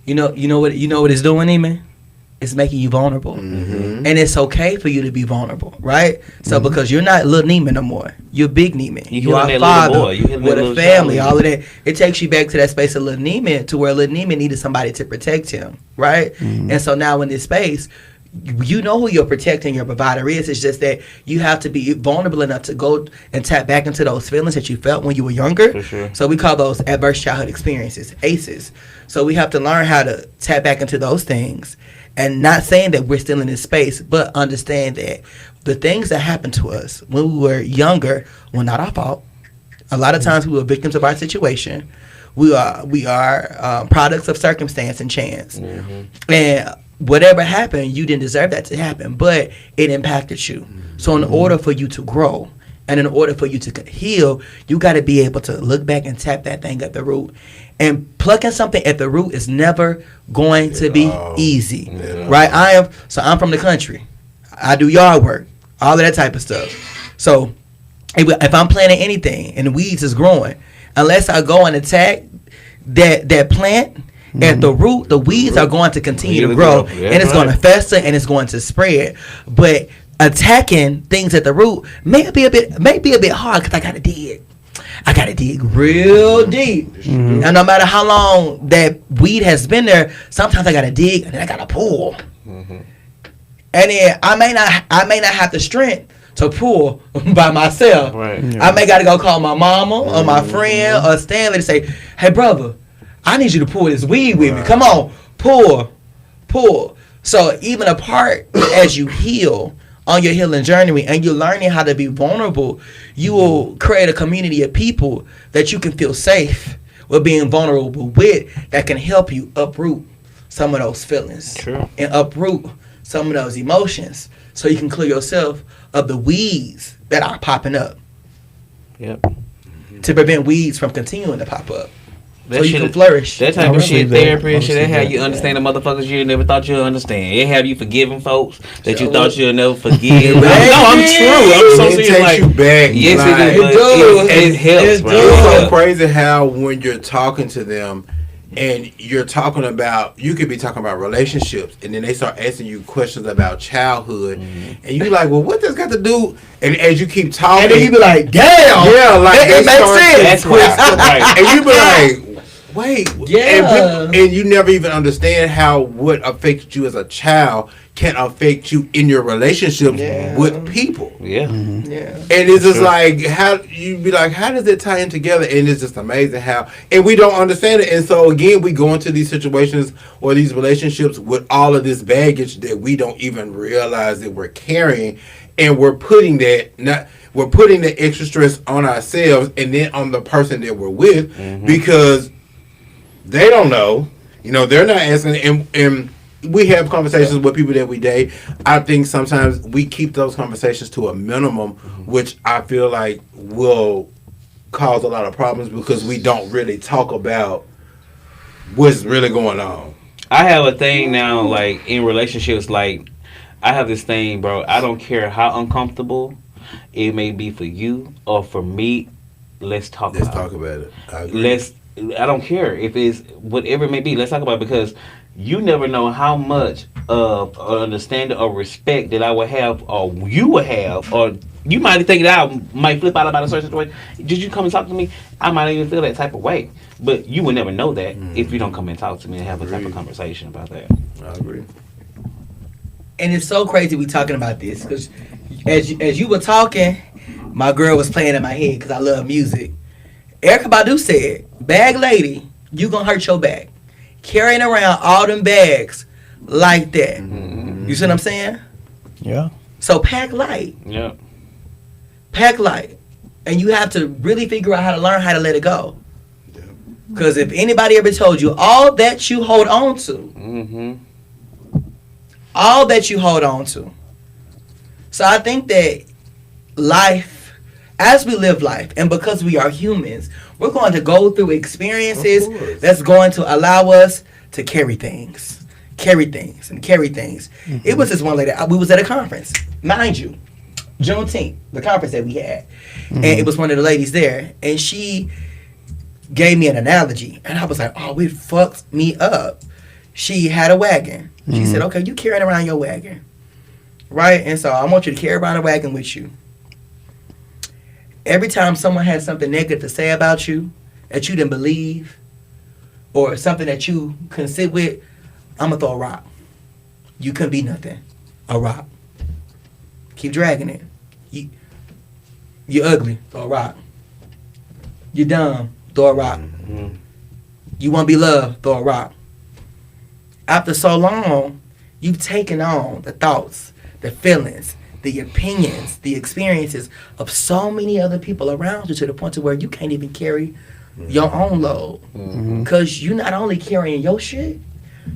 You know what it's doing, Eamon? It's making you vulnerable. And it's okay for you to be vulnerable, right? So because you're not little Neiman no more. You're big Neiman. You are a father with a family, all of that. It takes you back to that space of little Neiman, to where little Neiman needed somebody to protect him, right? And so now in this space, you know who your protector and your provider is. It's just that you have to be vulnerable enough to go and tap back into those feelings that you felt when you were younger. For sure. So we call those adverse childhood experiences, ACEs. So we have to learn how to tap back into those things. And not saying that we're still in this space, but understand that the things that happened to us when we were younger were not our fault. A lot of times we were victims of our situation. We are products of circumstance and chance. And whatever happened, you didn't deserve that to happen, but it impacted you. So in order for you to grow And in order for you to heal, you got to be able to look back and tap that thing at the root. And plucking something at the root is never going to be easy, right? I'm from the country. I do yard work, all of that type of stuff. So if I'm planting anything and the weeds is growing, unless I go and attack that plant at the root, the weeds are going to continue to grow, and it's going to fester and it's going to spread. But attacking things at the root may be a bit hard because I got to dig real deep. And no matter how long that weed has been there, sometimes I got to dig and then I got to pull. And then I may not have the strength to pull by myself. Right. Yeah. I may got to go call my mama or my friend or Stanley to say, hey, brother, I need you to pull this weed with me. Come on, pull. So even apart as you heal on your healing journey and you're learning how to be vulnerable, you will create a community of people that you can feel safe with being vulnerable with, that can help you uproot some of those feelings. True. And uproot some of those emotions so you can clear yourself of the weeds that are popping up. Yep. To prevent weeds from continuing to pop up. So you can flourish. That type of shit, therapy and shit, that have you understand the motherfuckers you never thought you'd understand. It have you forgiving folks that you thought you'd never forgive. No, I'm true. I'm so serious. It takes you back. Yes, it helps, bro. It's so crazy how when you're talking to them and you're talking about, you could be talking about relationships, and then they start asking you questions about childhood, and you like, well, what this got to do? And as you keep talking, and then you be like, damn, yeah, like it makes sense. And you be like, wait, yeah, and you never even understand how what affects you as a child can affect you in your relationships with people. Yeah. Yeah. And it's just like, how you be like, how does it tie in together? And it's just amazing how, and we don't understand it. And so again, we go into these situations or these relationships with all of this baggage that we don't even realize that we're carrying, and we're putting the extra stress on ourselves and then on the person that we're with, because they don't know, they're not asking, and we have conversations with people that we date. I think sometimes we keep those conversations to a minimum, which I feel like will cause a lot of problems because we don't really talk about what's really going on. I have a thing now, like in relationships, like I have this thing, bro. I don't care how uncomfortable it may be for you or for me. Let's talk about it. I don't care if it's whatever it may be. Let's talk about it, because you never know how much of understanding or respect that I would have, or you would have, or you might think that I might flip out about a certain situation. Did you come and talk to me? I might even feel that type of way. But you would never know that if you don't come and talk to me and have a type of conversation about that. I agree. And it's so crazy we talking about this, because as you were talking, my girl was playing in my head because I love music. Erykah Badu said, bag lady, you gonna hurt your back. Carrying around all them bags like that. You see what I'm saying? Yeah. So pack light. Yeah. Pack light. And you have to really figure out how to learn how to let it go. Because if anybody ever told you all that you hold on to, all that you hold on to. So I think that life, as we live life, and because we are humans, we're going to go through experiences that's going to allow us to carry things. It was this one lady, we was at a conference, mind you, Juneteenth, the conference that we had. And it was one of the ladies there, and she gave me an analogy, and I was like, oh, it fucked me up. She had a wagon. She said, okay, you carrying around your wagon, right? And so I want you to carry around a wagon with you. Every time someone has something negative to say about you that you didn't believe, or something that you couldn't sit with, I'm going to throw a rock. You couldn't be nothing. A rock. Keep dragging it. You're ugly. Throw a rock. You're dumb. Throw a rock. You want to be loved. Throw a rock. After so long, you've taken on the thoughts, the feelings, the opinions, the experiences of so many other people around you, to the point to where you can't even carry your own load. Because you're not only carrying your shit,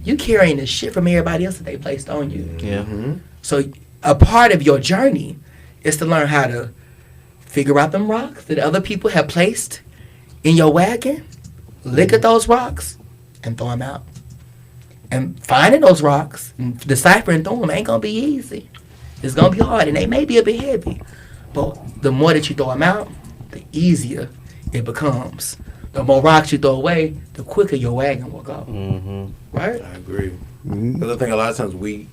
you carrying the shit from everybody else that they placed on you. Yeah. So a part of your journey is to learn how to figure out them rocks that other people have placed in your wagon, lick at those rocks, and throw them out. And finding those rocks, and deciphering through them ain't gonna be easy. It's gonna be hard, and they may be a bit heavy. But the more that you throw them out, the easier it becomes. The more rocks you throw away, the quicker your wagon will go. Right? I agree. Because I think a lot of times we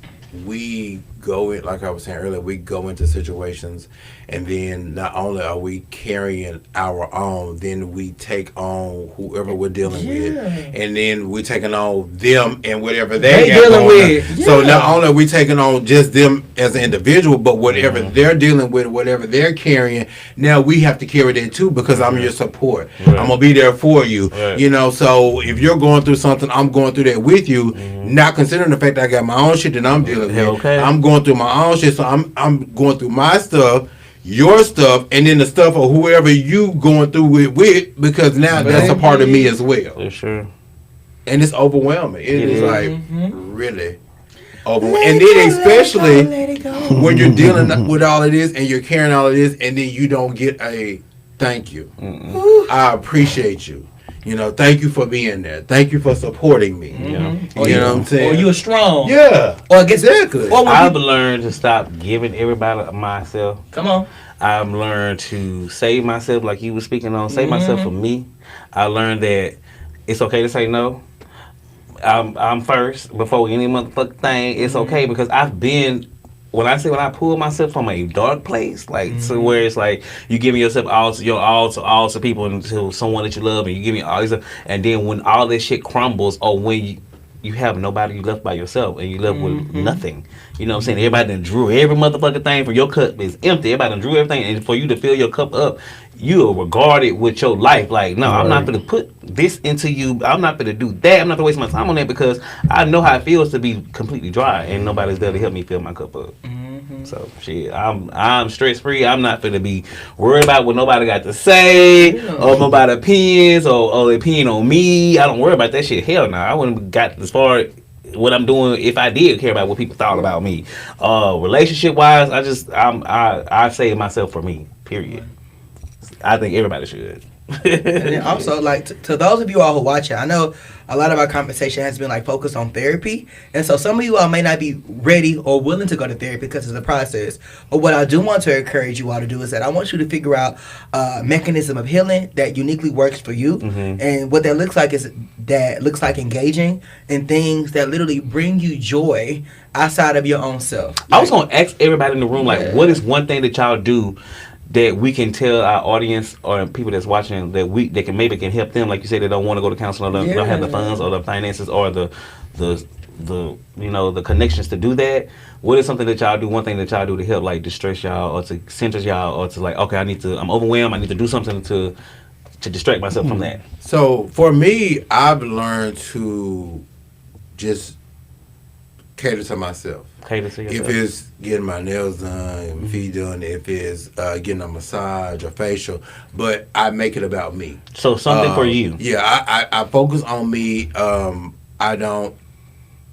go in, like I was saying earlier, we go into situations, and then not only are we carrying our own, then we take on whoever we're dealing with, and then we're taking on them and whatever they dealing with. So not only are we taking on just them as an individual, but whatever they're dealing with, whatever they're carrying, now we have to carry that too, because I'm your support. I'm gonna be there for you. You know, so if you're going through something, I'm going through that with you. Not considering the fact that I got my own shit that I'm dealing with. I'm going through my own shit, so I'm going through my stuff, your stuff, and then the stuff of whoever you going through it with, because now that's a part of me as well. For sure. And it's overwhelming. It is like really overwhelming. And then especially when you're dealing with all of this and you're carrying all of this, and then you don't get a thank you. I appreciate you. You know, thank you for being there. Thank you for supporting me. You know what I'm saying? Or you're strong. Yeah. Or get exactly. I've learned to stop giving everybody myself. Come on. I've learned to save myself, like you were speaking on, save myself for me. I learned that it's okay to say no. I'm first before any motherfucking thing. It's okay, because I've been, when I pull myself from a dark place, like to where it's like you giving yourself all to people and to someone that you love, and you give me all these, and then when all this shit crumbles, or when you have nobody, you left by yourself, and you left with nothing. You know what I'm saying? Everybody done drew every motherfucking thing for your cup is empty. Everybody done drew everything, and for you to fill your cup up, you are regarded with your life. Like, no, I'm not gonna put this into you. I'm not gonna do that. I'm not gonna waste my time on that, because I know how it feels to be completely dry, and nobody's there to help me fill my cup up. So shit, I'm stress free. I'm not gonna be worried about what nobody got to say, or nobody opinions, or their opinion on me. I don't worry about that shit. Hell no, I wouldn't have got as far what I'm doing if I did care about what people thought about me. Relationship wise, I save myself for me. Period. I think everybody should. And then also, like, to those of you all who watch it, I know a lot of our conversation has been like focused on therapy, and so some of you all may not be ready or willing to go to therapy because it's a process. But what I do want to encourage you all to do is that I want you to figure out a mechanism of healing that uniquely works for you, and what that looks like is that looks like engaging in things that literally bring you joy outside of your own self. I was gonna ask everybody in the room, like, what is one thing that y'all do that we can tell our audience or people that's watching that can help them, like you said, they don't want to go to counseling, or don't have the funds or the finances or the the connections to do that. What is something that y'all do? One thing that y'all do to help, like, distress y'all, or to center y'all, or to, like, okay, I'm overwhelmed. I need to do something to distract myself from that. So for me, I've learned to just cater to myself. Cater to yourself. If it's getting my nails done, feet done, if it's getting a massage or facial, but I make it about me. So something for you. Yeah, I focus on me. I don't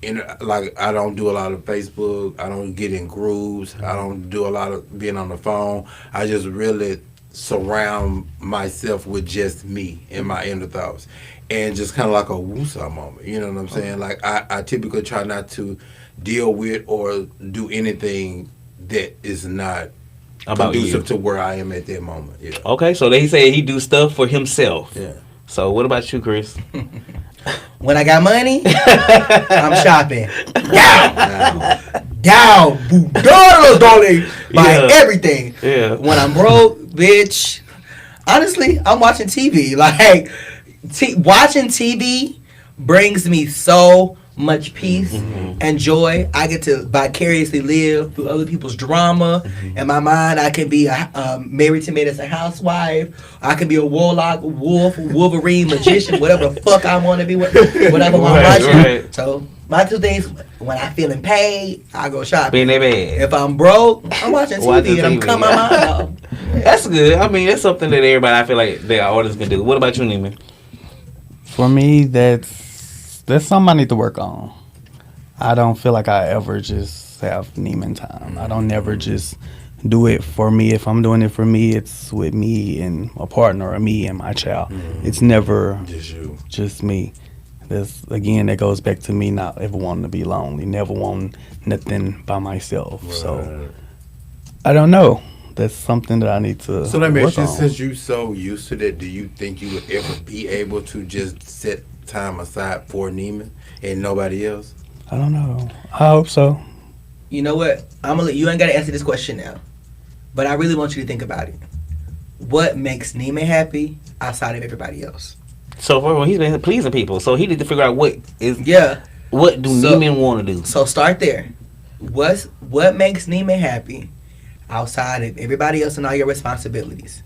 do a lot of Facebook. I don't get in groups. I don't do a lot of being on the phone. I just really surround myself with just me and my inner thoughts, and just kind of like a woosah moment. You know what I'm saying? Like I typically try not to deal with or do anything that is not about conducive you to where I am at that moment. Yeah. Okay, so they say he do stuff for himself. Yeah. So what about you, Chris? When I got money, I'm shopping. Down, darling, buy everything. Yeah. When I'm broke, bitch, honestly, I'm watching TV. Like, watching TV brings me so much peace and joy. I get to vicariously live through other people's drama. In my mind, I can be married to me as a housewife. I can be a warlock, wolf, Wolverine, magician, whatever the fuck I want to be, whatever I'm watching. Right. So my two things, when I'm feeling paid, I go shopping. If I'm broke, I'm watching TV and I'm cutting my mind off. That's good. I mean, that's something that everybody, I feel like, their artists can do. What about you, Neiman? For me, that's something I need to work on. I don't feel like I ever just have Neiman time. I don't never just do it for me. If I'm doing it for me, it's with me and my partner or me and my child. It's never Just you. just me. That goes back to me not ever wanting to be lonely, never wanting nothing by myself. So I don't know. That's something that I need to So let me ask work you, on. since you so used to that, do you think you would ever be able to just set time aside for Neiman and nobody else? I don't know. I hope so. You know what? You ain't got to answer this question now, but I really want you to think about it. What makes Neiman happy outside of everybody else? So for he's been pleasing people, so he need to figure out what do So- Neiman want to do. So start there. What makes Neiman happy outside of everybody else and all your responsibilities?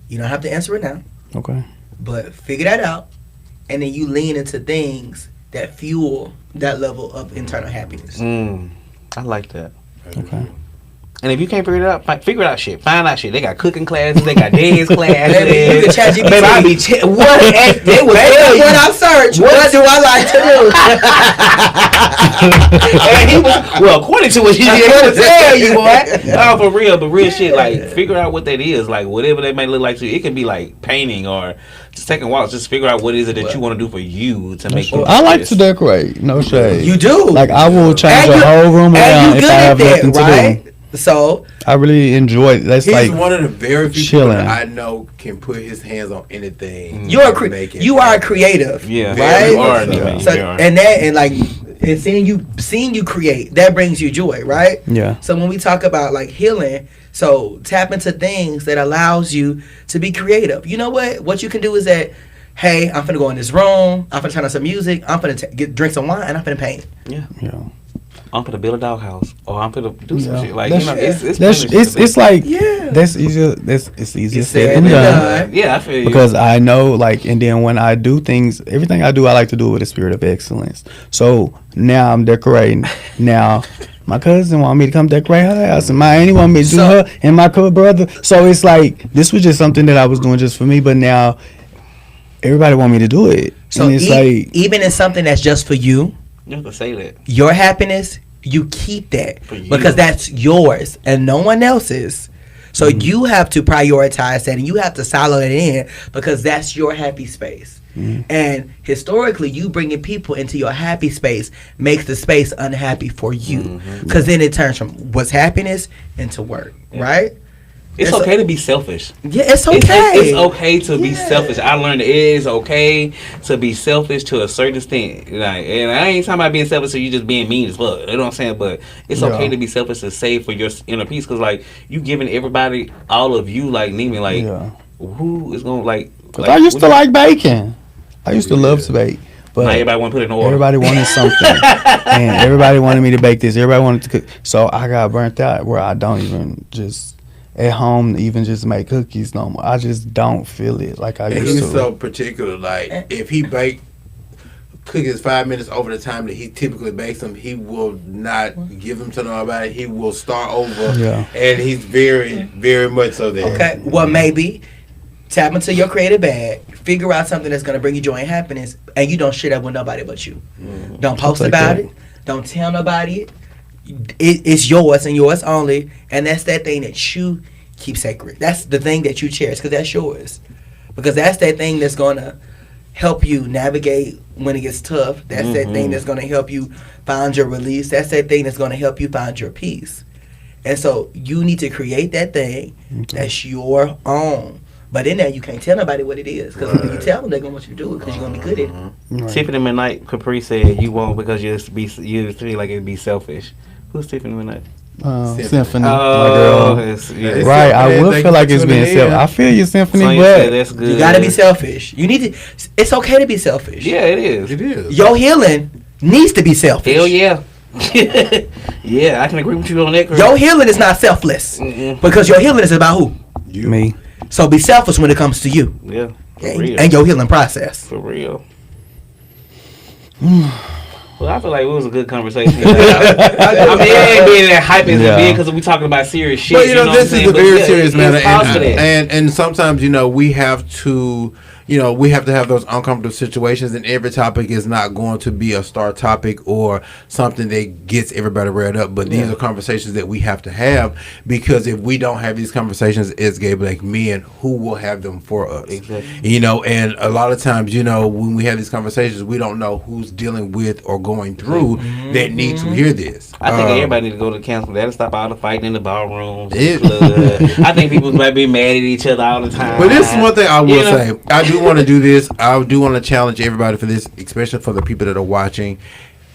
You don't have to answer it now, Okay. but figure that out, and then you lean into things that fuel that level of internal happiness. I like that. Okay. And if you can't figure it out, figure it out shit. Find out shit. They got cooking classes. They got dance classes. Baby, you can chat GPT. Baby, I be what? They will Based tell on you. what I search, what do I like to do? And he was, well, according to what you did, he would tell you, boy. Oh, for real, but real shit. Like, figure out what that is. Like, whatever that may look like to you. It can be like painting or just taking walks. Just figure out what is it that you want to do for you to make you. I like to decorate. No shade. You do. Like I will change the you- whole room and around you if good I at have that, nothing to right? do. So I really enjoy it. That's He's like one of the very few people chilling. that I know can put his hands on anything. you are and make it you are happen. creative, Yeah, right? you are. Yeah. So You are. and seeing you create, that brings you joy, right? Yeah. So when we talk about like healing, so tap into things that allows you to be creative. You know what you can do is that, hey, I'm finna go in this room, I'm finna turn on some music, I'm finna drink some wine, and I'm finna paint. Yeah. Yeah. I'm gonna build a doghouse, or I'm gonna do some Yeah. shit. Like, That's- you know, it's It's like Yeah. it's easier It's said than done. Yeah, I feel you. Because I know, like, and then when I do things, everything I do, I like to do it with a spirit of excellence. So now I'm decorating. Now my cousin want me to come decorate her house, and my auntie want me to do her, and my brother. So it's like this was just something that I was doing just for me, but now everybody want me to do it. So and it's like even in something that's just for you, you have to say that. your happiness, you keep that For you. because that's yours and no one else's. So you have to prioritize that and you have to silo it in because that's your happy space. And historically, you bringing people into your happy space makes the space unhappy for you because then it turns from what's happiness into work, right? It's okay to be selfish. Yeah, it's okay. It's okay to be Yeah. selfish. I learned it is okay to be selfish to a certain extent. Like, and I ain't talking about being selfish so you just being mean as fuck. You know what I'm saying? But it's okay Yeah. to be selfish to save for your inner peace. Because, like, you giving everybody all of you, like, Neiman, like, yeah. who is going to, like... Cause I used to like baking. I used to love to bake, Now but everybody want to put it in order. everybody wanted something, and everybody wanted me to bake this. Everybody wanted to cook, so I got burnt out where I don't even just at home even just make cookies no more. I just don't feel it like I And used he's to. so particular. Like if he bake cookies 5 minutes over the time that he typically bakes them, he will not give them to nobody. He will start over. Yeah. And he's very, very much so there. Okay, well, maybe tap into your creative bag, figure out something that's going to bring you joy and happiness, and you don't share that with nobody but you. Don't post take about that. it. Don't tell nobody it. It's yours and yours only, and that's that thing that you keep sacred. That's the thing that you cherish because that's yours. Because that's that thing that's going to help you navigate when it gets tough. That's that thing that's going to help you find your release. That's that thing that's going to help you find your peace. And so you need to create that thing that's your own. But in that, you can't tell nobody what it is. Because when you tell them, they're going to want you to do it because you're going to be good at it. Right. Tiffany McKnight, Capri said you won't because you feel like it'd be selfish. Who's Tiffany McKnight? Symphony, my Oh, girl. it's, yeah. It's- Right, I Symphony, will thank feel you like for it's being tuning in. self. I feel you, Symphony, Sonya said but that's good. You got to be selfish. You need to. It's okay to be selfish. Yeah, it is. It is. Your healing needs to be selfish. Hell yeah. Yeah, I can agree with you on that. Chris. Your healing is not selfless. Because your healing is about who? You. me. So be selfish when it comes to you Yeah, for real. and your healing process. For real. Well, I feel like it was a good conversation. I mean, it ain't being that hype as it been because we talking about serious shit. But you know, what this I'm is saying? a But very yeah, serious it's matter, positive. and sometimes we have to, we have to have those uncomfortable situations, and every topic is not going to be a star topic or something that gets everybody read up. But these are conversations that we have to have, because if we don't have these conversations as gay black men, who will have them for us? Exactly. And a lot of times, when we have these conversations, we don't know who's dealing with or going through that need to hear this. I think everybody need to go to counseling. That'll stop all the fighting in the ballrooms. I think people might be mad at each other all the time. But this is one thing I will say. I do want to do this. I do want to challenge everybody for this, especially for the people that are watching.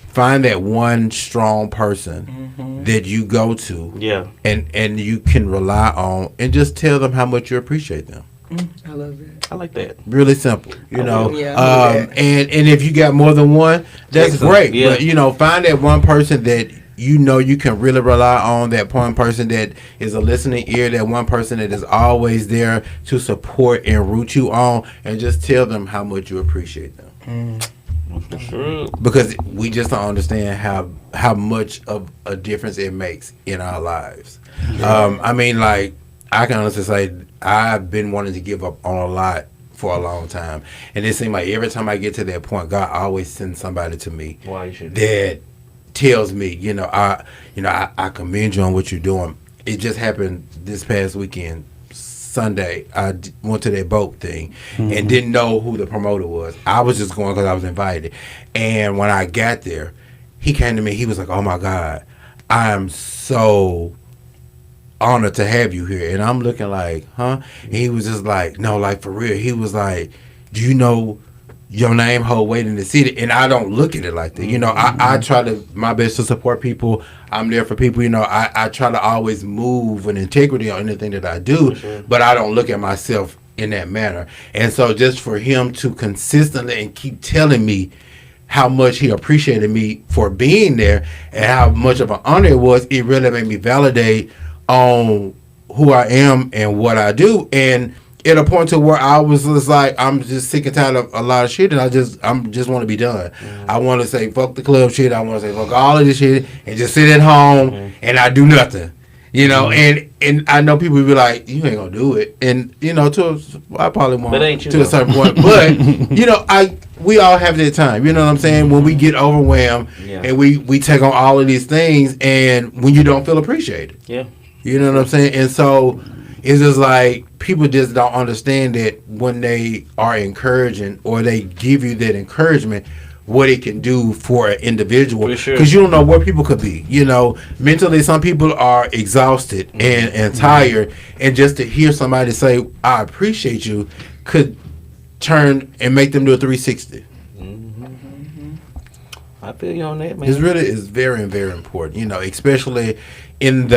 Find that one strong person that you go to, and you can rely on, and just tell them how much you appreciate them. I love that. I like that. Really simple, Yeah, and if you got more than one, that's great. Yeah. But find that one person that you can really rely on, that one person that is a listening ear, that one person that is always there to support and root you on, and just tell them how much you appreciate them. Because we just don't understand how much of a difference it makes in our lives. I mean, like, I can honestly say I've been wanting to give up on a lot for a long time, and it seems like every time I get to that point, God always sends somebody to me that tells me, I commend you on what you're doing. It just happened this past weekend, Sunday. I went to that boat thing and didn't know who the promoter was. I was just going because I was invited. And when I got there, he came to me. He was like, "Oh my God, I am so honored to have you here." And I'm looking like, huh? And he was just like, "No, like, for real." He was like, "Do you know your name hold weight in the city?" And I don't look at it like that. I try to my best to support people. I'm there for people. I try to always move with integrity on anything that I do, but I don't look at myself in that manner. And so just for him to consistently and keep telling me how much he appreciated me for being there and how much of an honor it was, it really made me validate on who I am and what I do. And at a point to where I was just like, I'm just sick and tired of a lot of shit, and I just want to be done. I want to say fuck the club shit. I want to say fuck all of this shit and just sit at home and I do nothing. And I know people will be like, "You ain't gonna do it," and I probably won't to a certain point. But we all have that time. You know what I'm saying? When we get overwhelmed and we take on all of these things, and when you don't feel appreciated. Yeah. You know what I'm saying? And so it's just like people just don't understand that when they are encouraging or they give you that encouragement, what it can do for an individual. Because you don't know where people could be. Mentally, some people are exhausted and tired, and just to hear somebody say, "I appreciate you," could turn and make them do a 360. I feel you on that, man. It's very, very important. Especially in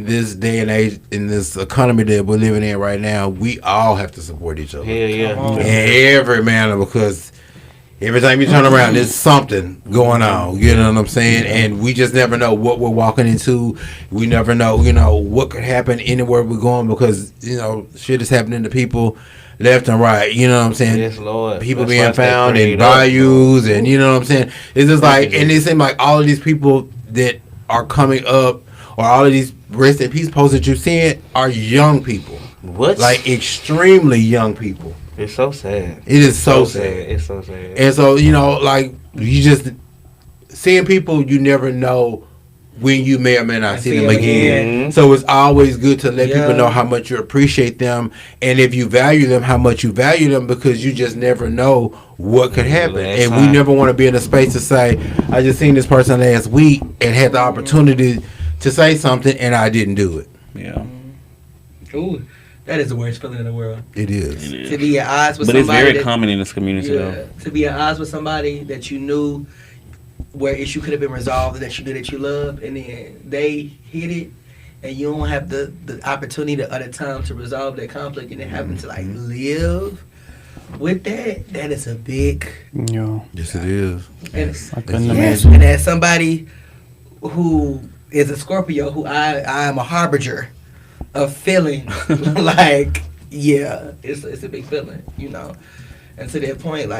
this day and age, in this economy that we're living in right now, we all have to support each other. Yeah. In every manner, because every time you turn around, there's something going on. You know what I'm saying? And we just never know what we're walking into. We never know, what could happen anywhere we're going, because, shit is happening to people left and right. You know what I'm saying? Yes, Lord. People being found in bayous, and you know what I'm saying? It's just like, and it seems like all of these people that are coming up, or all of these rest in peace posts that you're seeing, are young people. What? Like, extremely young people. It's so sad. It is so sad. It's so sad. And so, like, you just seeing people, you never know when you may or may not see them again. So it's always good to let people know how much you appreciate them, and if you value them, how much you value them, because you just never know what could happen. And we never want to be in a space to say, "I just seen this person last week and had the opportunity to say something and I didn't do it." Yeah. Ooh, that is the worst feeling in the world. It is. To be at odds with but somebody. But it's very common in this community, though. To be at odds with somebody that you knew where issue could have been resolved, that you knew that you loved, and then they hit it, and you don't have the opportunity or the time to resolve that conflict, and then having to live with that is a big. Yeah. Yes, it is. And, I couldn't imagine. And as somebody who is a Scorpio, who I am a harbinger of feeling like, it's a big feeling, And to that point,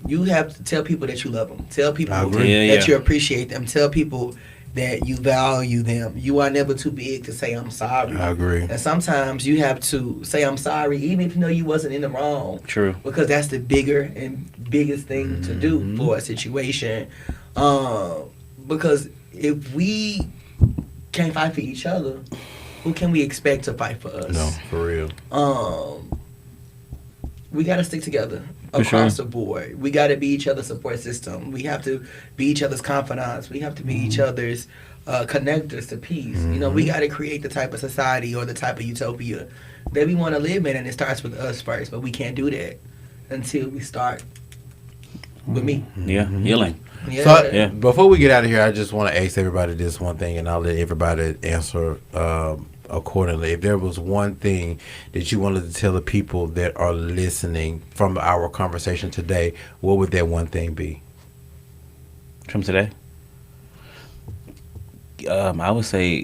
you have to tell people that you love them. Tell people that you appreciate them. Tell people that you value them. You are never too big to say I'm sorry. I agree. And sometimes you have to say I'm sorry even if you know you wasn't in the wrong. True. Because that's the bigger and biggest thing to do for a situation. Because if we can't fight for each other, who can we expect to fight for us? No, for real. We got to stick together For across sure. the board. We got to be each other's support system. We have to be each other's confidants. We have to be each other's connectors to peace. You know, we got to create the type of society or the type of utopia that we want to live in, and it starts with us first. But we can't do that until we start with me. Yeah, healing. Yeah. So Yeah. before we get out of here, I just want to ask everybody this one thing, and I'll let everybody answer accordingly. If there was one thing that you wanted to tell the people that are listening from our conversation today, what would that one thing be? From today, I would say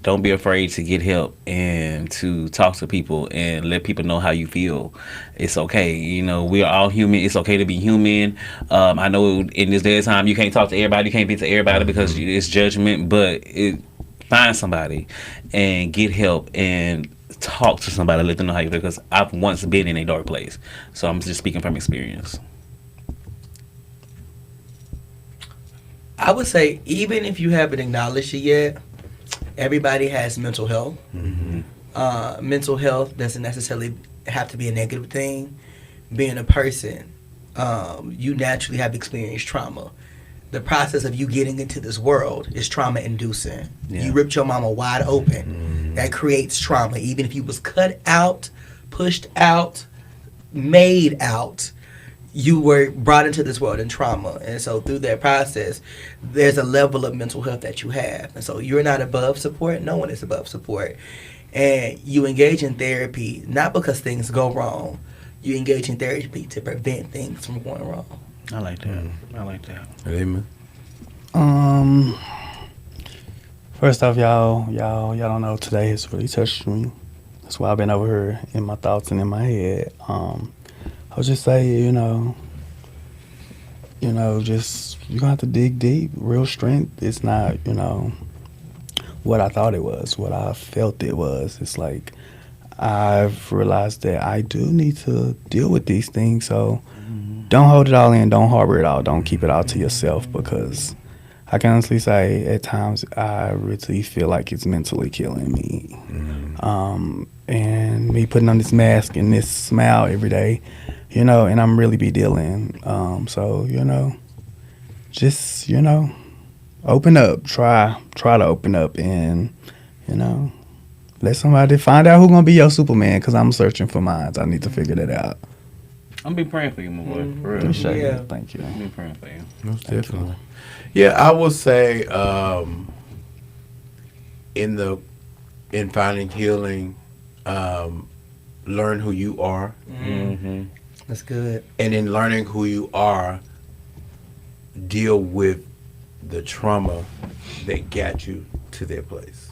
don't be afraid to get help and to talk to people and let people know how you feel. It's okay. You know, we are all human. It's okay to be human. I know in this day and time you can't talk to everybody. You can't be to everybody because it's judgment. But find somebody and get help and talk to somebody. Let them know how you feel, because I've once been in a dark place. So I'm just speaking from experience. I would say, even if you haven't acknowledged it yet, everybody has mental health. Mental health doesn't necessarily have to be a negative thing. Being a person, you naturally have experienced trauma. The process of you getting into this world is trauma-inducing. Yeah. You ripped your mama wide open. That creates trauma. Even if you was cut out, pushed out, made out, you were brought into this world in trauma. And so through that process, there's a level of mental health that you have. And so you're not above support. No one is above support. And you engage in therapy, not because things go wrong. You engage in therapy to prevent things from going wrong. I like that. I like that. Amen. First off, y'all don't know, today has really touched me. That's why I've been over here in my thoughts and in my head. I'll just say, you know, just you're gonna have to dig deep. Real strength, it's not, what I thought it was, what I felt it was. It's like I've realized that I do need to deal with these things. So don't hold it all in. Don't harbor it all. Don't keep it all to yourself, because I can honestly say at times I really feel like it's mentally killing me. And me putting on this mask and this smile every day, and I'm really be dealing. So, just, open up. Try to open up and, let somebody find out who's going to be your Superman, because I'm searching for mine. I need to figure that out. I'm be praying for you, my boy. For real. Appreciate Yeah. it. Thank you. I'm be praying for you. Most definitely. Yeah, I would say in finding healing, learn who you are. That's good. And in learning who you are, deal with the trauma that got you to that place.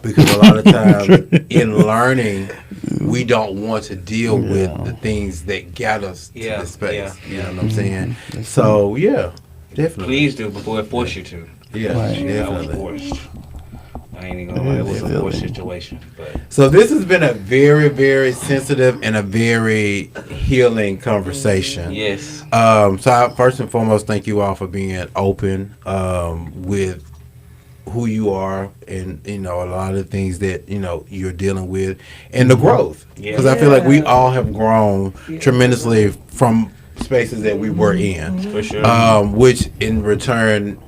Because a lot of times in learning, we don't want to deal with the things that got us to this space. You know what I'm saying? So, yeah, definitely. Please do before it force you to. Yeah, Right. That was definitely. forced. I ain't even gonna lie, it was a forced situation. But So this has been a very, very sensitive and a very healing conversation. yes, First and foremost, thank you all for being open with who you are and a lot of things that you're dealing with and the growth, because I feel like we all have grown tremendously from spaces that we were in, for sure. which in return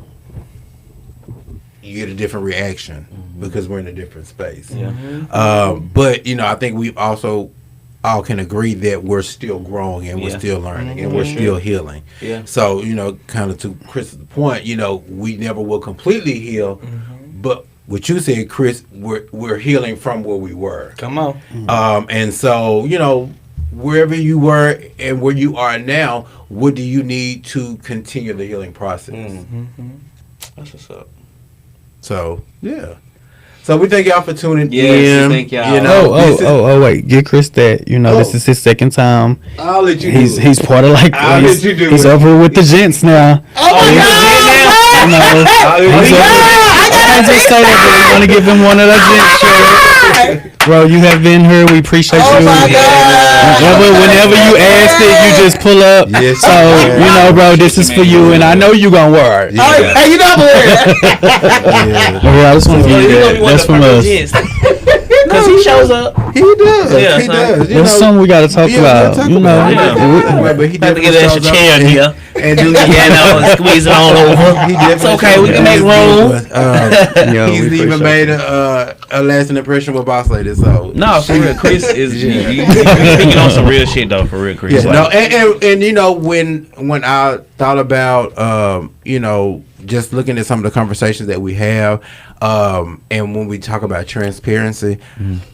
you get a different reaction because we're in a different space. But I think we also all can agree that we're still growing and we're still learning and we're still healing. Yeah. So, kind of to Chris's point, we never will completely heal. But what you said, Chris, we're healing from where we were. Come on. And so, wherever you were and where you are now, what do you need to continue the healing process? That's what's up. So, yeah. So we thank y'all for tuning Yes, in. thank y'all. You know, Wait, get Chris that. You know, this is his second time. I'll let you do He's it. he's part of like I'll let you do he's it. over with the gents now. Oh my God! You know, I'll let he's you do over. it. I can't just say that, but we want to give him one of the gents shirts. Bro, you have been here. We appreciate Oh you. my God! Whenever you asked it, you just pull up. Yes, So you know, bro, this is for you, and I know you gonna wear it. Yeah. Hey, you know what? Yeah, I just want to give you that. That's from us. Because he shows up. He does. Yeah, He son. does. You There's know, something we gotta talk yeah, about. we'll talk You about it. know, Yeah, but he Have to definitely get an extra shows up chair in and- here. and do You know, squeeze it on over. He It's definitely okay. We shows can up. make room. Yo, we He's appreciate even made you. a lasting impression with Boss Lady. So No, for real. Chris is you speaking on some real shit though. For real, Chris. yeah, no, and you know when I thought about you know just looking at some of the conversations that we have, and when we talk about transparency,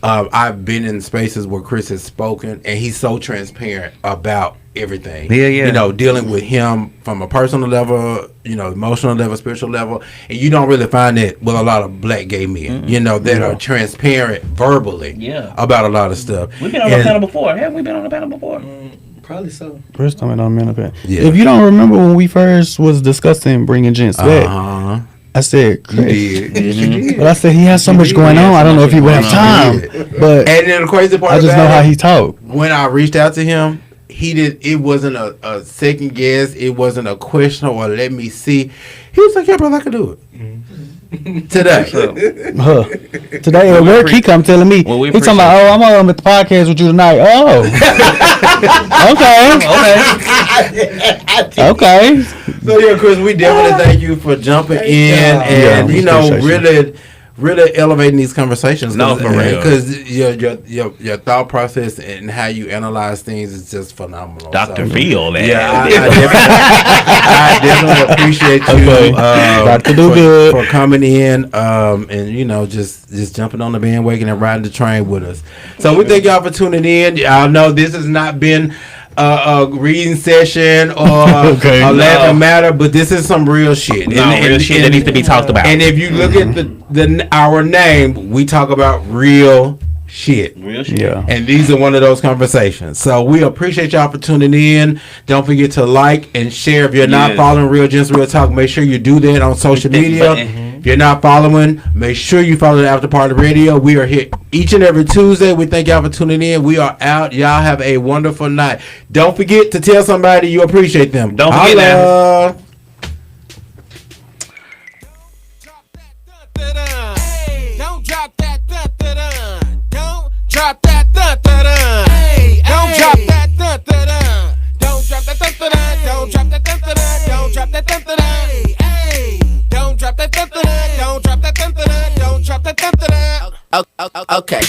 I've been in spaces where Chris has spoken, and he's so transparent about everything. Yeah, yeah. You know, dealing with him from a personal level, you know, emotional level, spiritual level, and you don't really find that with a lot of black gay men. You know, that are transparent verbally. Yeah. About a lot of stuff. We've been on the panel before. Haven't we been on the panel before? Probably so. First time it on Minipet. Yeah. If you don't remember when we first was discussing bringing gents back, Uh-huh. I said, You Chris. did. Yes, you did. But I said he has so much going on. I don't know if he would have time. But And then the crazy part I just know about how it, he talk. when I reached out to him, it wasn't a second guess, it wasn't a question or let me see. He was like, yeah, brother, I can do it. Today. Huh. Today at work, he come telling me, Well, we he talking about, oh, I'm on at the podcast with you tonight. Oh. Okay. So yeah, Chris, we definitely thank you for jumping in and we you know appreciate really elevating these conversations. No, for real. Because your thought process and how you analyze things is just phenomenal. Dr. So, Phil, man. yeah, I definitely appreciate you, Dr. Do for coming in, and you know, just jumping on the bandwagon and riding the train with us. So we thank y'all for tuning in. Y'all know this has not been a reading session or a laughing matter, but this is some real shit. Real shit that needs to be talked about. And if you look at our name, we talk about real shit. Real shit. Yeah. And these are one of those conversations. So we appreciate y'all for tuning in. Don't forget to like and share. If you're not Yes. following Real Gents Real Talk, make sure you do that on social media. If you're not following, make sure you follow the After Party Radio. We are here each and every Tuesday. We thank y'all for tuning in. We are out. Y'all have a wonderful night. Don't forget to tell somebody you appreciate them. Don't forget now. Holla. Don't drop that dun-dun-dun. Don't drop that dun-dun-dun. Don't drop that dun-dun-dun. Don't drop that dun-dun-dun. Don't drop that dun-dun-dun. Don't drop that dun-dun-dun. Don't drop that dun-dun-dun. Don't drop that dun-dun-dun. Don't drop that dun-dun-dun. Okay.